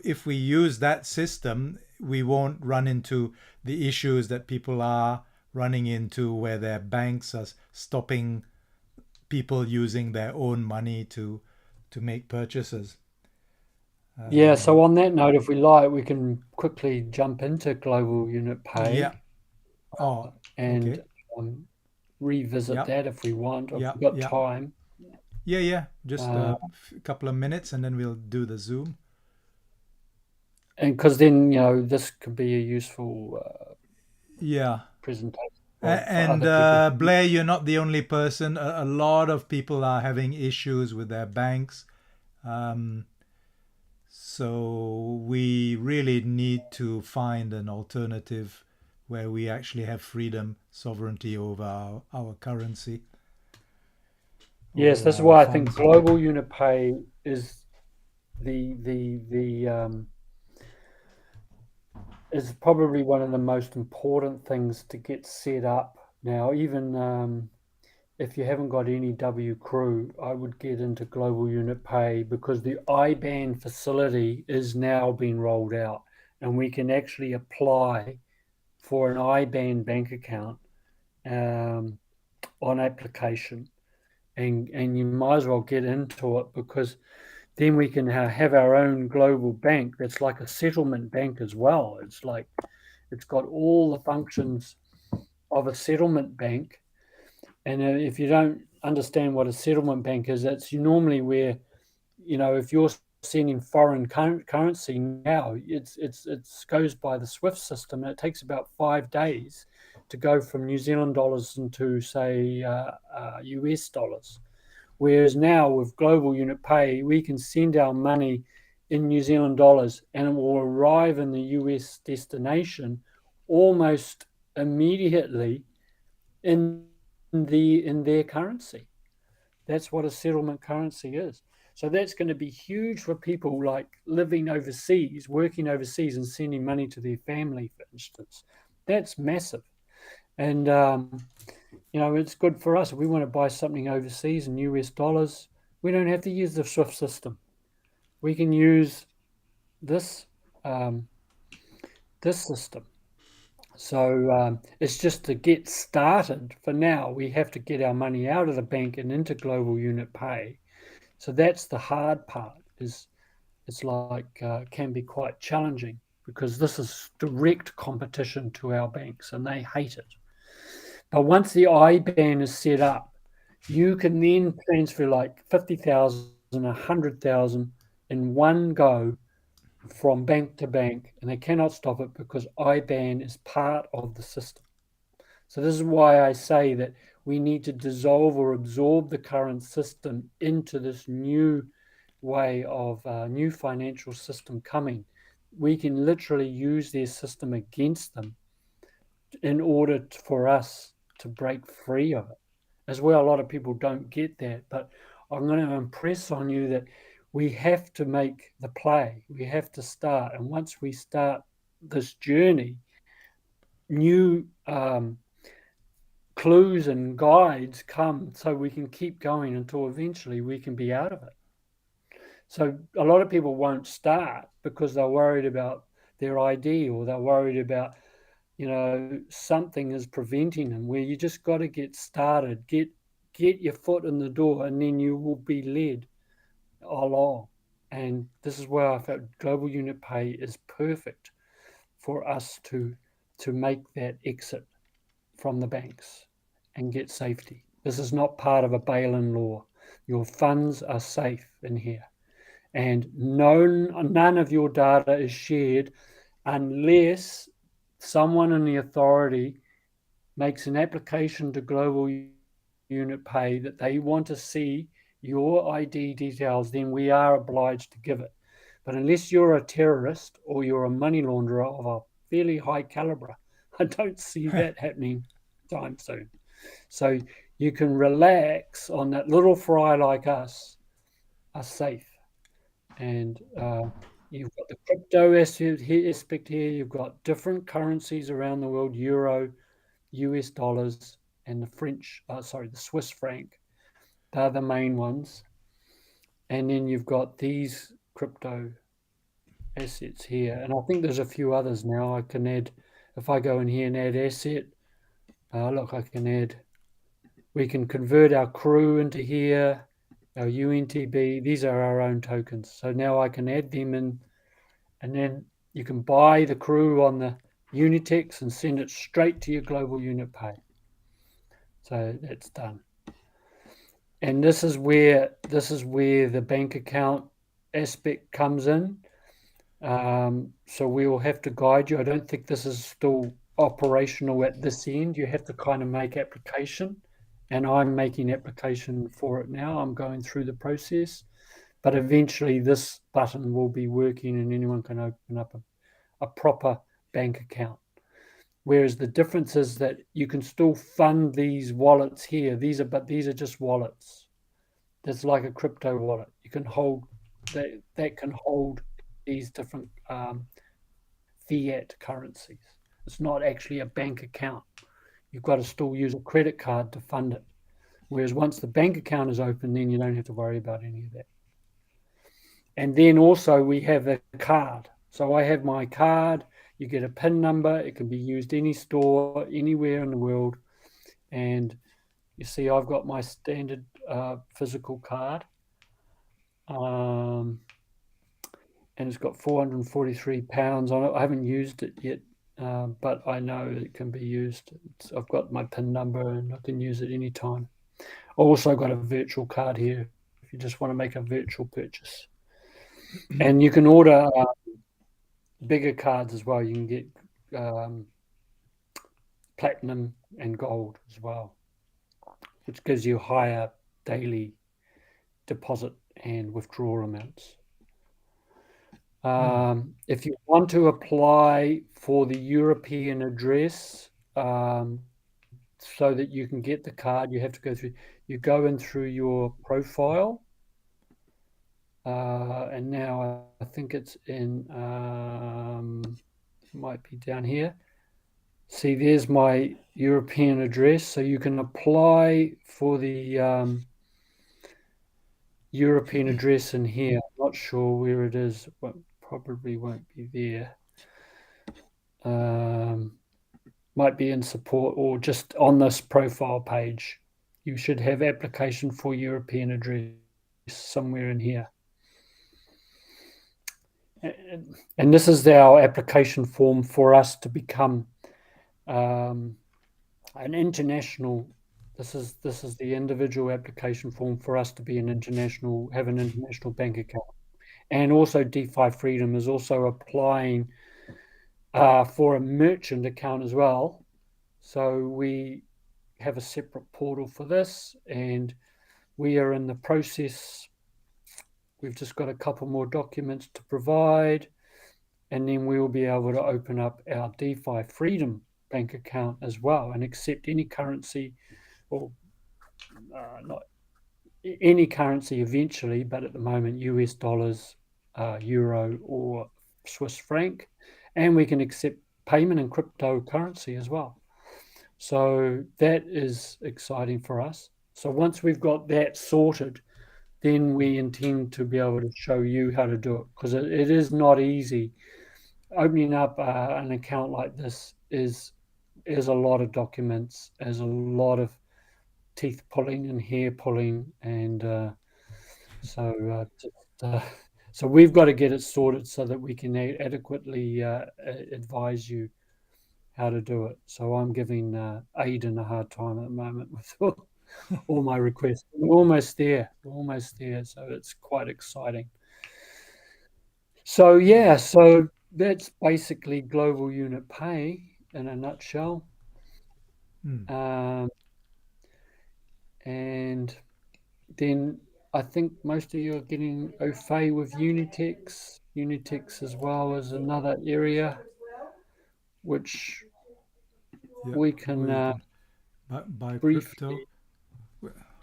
S1: if we use that system, we won't run into the issues that people are running into, where their banks are stopping people using their own money to make purchases.
S2: So on that note, if we like, we can quickly jump into global unit pay.
S1: Yeah.
S2: And revisit that if we want. If we've got time.
S1: Yeah. Just a couple of minutes, and then we'll do the Zoom.
S2: And because then, this could be a useful presentation.
S1: And Blair, you're not the only person. A lot of people are having issues with their banks. So we really need to find an alternative where we actually have freedom, sovereignty over our currency.
S2: Yes, that's why I think global unit pay is is probably one of the most important things to get set up now. Even if you haven't got any WCRU, I would get into global unit pay, because the IBAN facility is now being rolled out, and we can actually apply for an IBAN bank account on application, and you might as well get into it, because then we can have our own global bank that's like a settlement bank as well. It's got all the functions of a settlement bank. And if you don't understand what a settlement bank is, it's normally where, if you're sending foreign currency now, it goes by the SWIFT system, and it takes about 5 days to go from New Zealand dollars into, say, US dollars. Whereas now with global unit pay, we can send our money in New Zealand dollars, and it will arrive in the US destination almost immediately in their currency. That's what a settlement currency is. So that's going to be huge for people like living overseas, working overseas, and sending money to their family, for instance. That's massive. And it's good for us. If we want to buy something overseas in US dollars, we don't have to use the SWIFT system. We can use this system. So it's just to get started. For now, we have to get our money out of the bank and into global unit pay. So that's the hard part. It's can be quite challenging, because this is direct competition to our banks, and they hate it. But once the IBAN is set up, you can then transfer like 50,000, 100,000 in one go from bank to bank, and they cannot stop it because IBAN is part of the system. So this is why I say that we need to dissolve or absorb the current system into this new way of new financial system coming. We can literally use their system against them in order for us to break free of it. As well, a lot of people don't get that, but I'm going to impress on you that we have to make the play. We have to start. And once we start this journey, new clues and guides come so we can keep going until eventually we can be out of it. So a lot of people won't start because they're worried about their ID, or they're worried about, something is preventing them, where you just got to get started, get your foot in the door, and then you will be led along. And this is where I felt Global Unit Pay is perfect for us to make that exit from the banks and get safety. This is not part of a bail-in law. Your funds are safe in here, and none of your data is shared unless someone in the authority makes an application to Global Unit Pay that they want to see your ID details. Then we are obliged to give it. But unless you're a terrorist or you're a money launderer of a fairly high caliber, I don't see that happening time soon. So you can relax on that. Little fry like us are safe. And you've got the crypto aspect here. You've got different currencies around the world: euro, US dollars, and the Swiss franc. They're the main ones. And then you've got these crypto assets here. And I think there's a few others now. I can add, if I go in here and add asset, look, we can convert our crew into here, our UNTB. These are our own tokens. So now I can add them in, and then you can buy the crew on the Unitex and send it straight to your Global Unit Pay. So that's done. And this is where the bank account aspect comes in. So we will have to guide you. I don't think this is still operational at this end. You have to kind of make application, and I'm making application for it now. I'm going through the process, but eventually this button will be working and anyone can open up a proper bank account. Whereas the difference is that you can still fund these wallets here. These are just wallets. That's like a crypto wallet. You can hold that can hold these different fiat currencies. It's not actually a bank account. You've got to still use a credit card to fund it. Whereas once the bank account is open, then you don't have to worry about any of that. And then also we have a card. So I have my card. You get a PIN number. It can be used any store, anywhere in the world. And you see I've got my standard physical card. And it's got 443 pounds on it. I haven't used it yet, but I know it can be used. I've got my PIN number and I can use it anytime. I also got a virtual card here if you just want to make a virtual purchase. And you can order bigger cards as well. You can get platinum and gold as well, which gives you higher daily deposit and withdrawal amounts. If you want to apply for the European address so that you can get the card, you have to go in through your profile. And now I think it's in, might be down here. See, there's my European address. So you can apply for the European address in here. I'm not sure where it is. Probably won't be there. Might be in support or just on this profile page. You should have application for European address somewhere in here. And this is our application form for us to become an international. This is the individual application form for us to be have an international bank account. and also DeFi Freedom is also applying for a merchant account as well. So we have a separate portal for this, and we are in the process. We've just got a couple more documents to provide, and then we will be able to open up our DeFi Freedom bank account as well and accept any currency, or not any currency eventually, but at the moment US dollars, euro, or Swiss franc, and we can accept payment in cryptocurrency as well. So that is exciting for us. So once we've got that sorted, then we intend to be able to show you how to do it, because it is not easy. Opening up an account like this is a lot of documents, is a lot of teeth pulling and hair pulling, and so we've got to get it sorted so that we can adequately advise you how to do it. So I'm giving Aidan a hard time at the moment with all my requests. We're almost there. So it's quite exciting. So yeah, so that's basically Global Unit Pay in a nutshell. And then I think most of you are getting au fait with Unitex. Unitex as well as another area which we can
S1: buy
S2: briefly.
S1: crypto.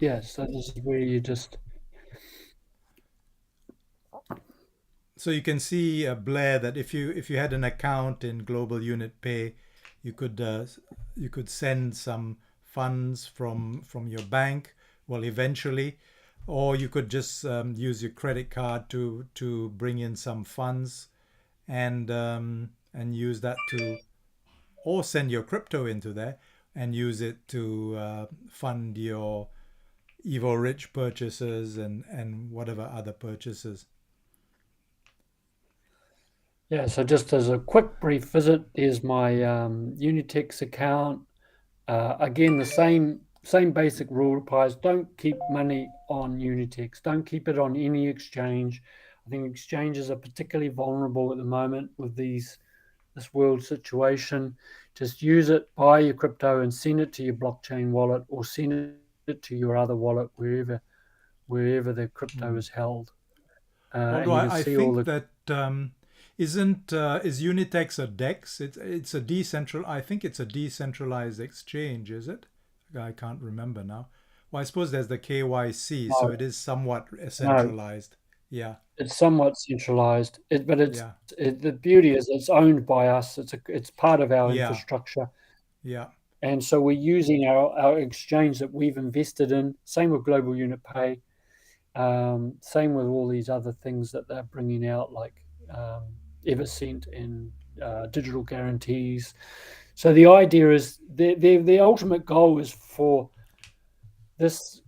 S2: Yeah, so this is where you just.
S1: So you can see, Blair, that if you had an account in Global Unit Pay, you could send some funds from your bank, well, eventually, or you could just use your credit card to bring in some funds, and use that to, or send your crypto into there and use it to fund your Evorich purchases and whatever other purchases.
S2: Yeah, so just as a quick brief visit, there's my Unitex account. Again, the same basic rule applies. Don't keep money on Unitex. Don't keep it on any exchange. I think exchanges are particularly vulnerable at the moment with this world situation. Just use it, buy your crypto, and send it to your blockchain wallet, or send it to your other wallet wherever the crypto is held.
S1: Although
S2: and you can
S1: I
S2: see all
S1: think
S2: the.
S1: that is Unitex a DEX? It's a I think it's a decentralized exchange, is it? I can't remember now. Well, I suppose there's the KYC, so it is somewhat centralized. Yeah,
S2: It's somewhat centralized, but
S1: yeah,
S2: the beauty is it's owned by us. It's part of our
S1: yeah,
S2: infrastructure,
S1: yeah.
S2: and so we're using our exchange that we've invested in. Same with Global Unit Pay. Same with all these other things that they're bringing out, like Evoscent and digital guarantees. So the idea is the ultimate goal is for this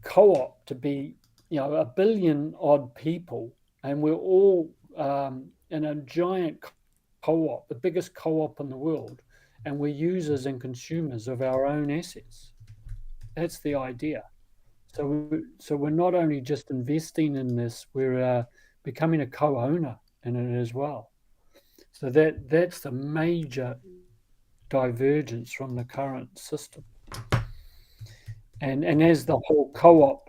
S2: co-op to be, 1 billion odd people, and we're all in a giant co-op, the biggest co-op in the world, and we're users and consumers of our own assets. That's the idea. So we're not only just investing in this, we're becoming a co-owner in it as well. So that's the major divergence from the current system. And as the whole co-op,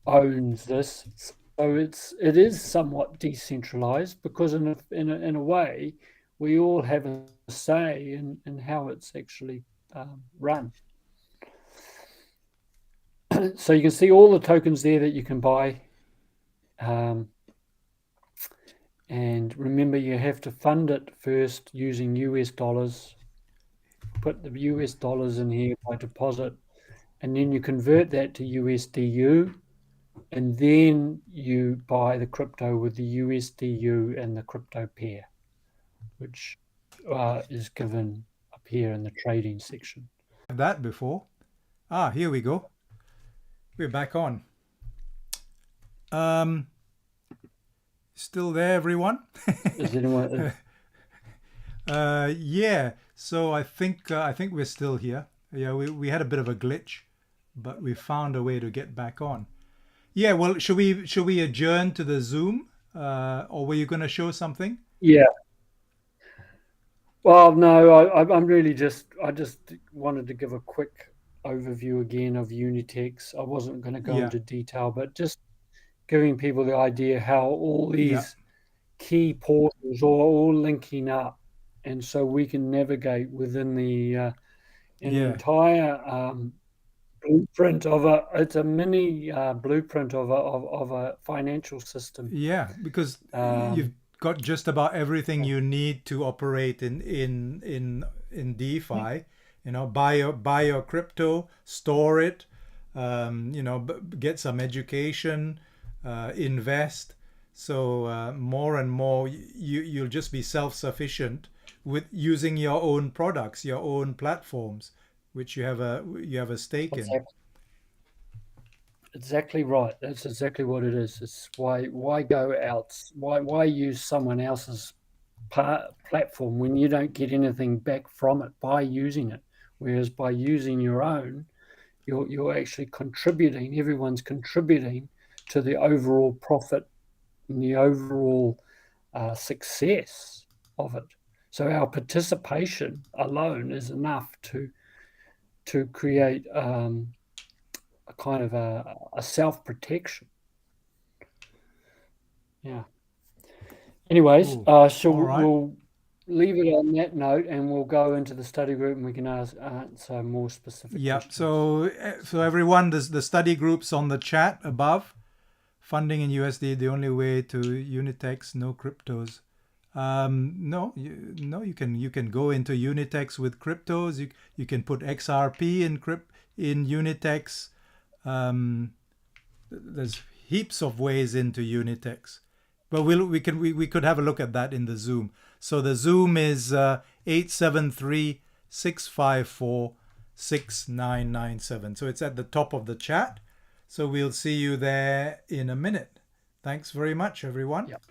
S2: owns this, so it is somewhat decentralized, because in a way we all have a say in how it's actually run. So you can see all the tokens there that you can buy. And remember, you have to fund it first using US dollars. Put the US dollars in here by deposit, and then you convert that to USDU, and then you buy the crypto with the USDU and the crypto pair, which is given up here in the trading section.
S1: That before. Here we go. We're back on. Still there, everyone?
S2: Is anyone?
S1: Yeah. So I think we're still here. Yeah, we had a bit of a glitch, but we found a way to get back on. Yeah, well, should we adjourn to the Zoom, or were you going to show something?
S2: Yeah. Well, no, I'm really I just wanted to give a quick overview again of Unitex. I wasn't going to go
S1: Yeah,
S2: into detail, but just giving people the idea how all
S1: yeah,
S2: these key portals are all linking up, and so we can navigate within the an
S1: yeah,
S2: entire blueprint of a. It's a mini blueprint of a financial system.
S1: yeah. Because you've
S2: Um,
S1: got just about everything you need to operate in DeFi. You know, buy your crypto, store it. You know, get some education, invest. So more and more, you'll just be self-sufficient with using your own products, your own platforms, which you have a stake in.
S2: exactly, exactly right. That's exactly what it is. It's why go out? Why use someone else's platform when you don't get anything back from it by using it? Whereas by using your own, you're actually contributing. Everyone's contributing to the overall profit and the overall success of it. So our participation alone is enough to create a kind of a self protection. Yeah. Anyways,
S1: Cool.
S2: so
S1: All right.
S2: we'll leave it on that note, and we'll go into the study group, and we can answer more specific
S1: Yeah.
S2: questions.
S1: So everyone, the study groups on the chat above. Funding in USD, the only way to Unitex, no cryptos. No, you can go into Unitex with cryptos. You can put XRP in Unitex. There's heaps of ways into Unitex, but we could have a look at that in the Zoom. So the Zoom is 873-654-6997. So it's at the top of the chat. So we'll see you there in a minute. Thanks very much, everyone.
S2: Yep.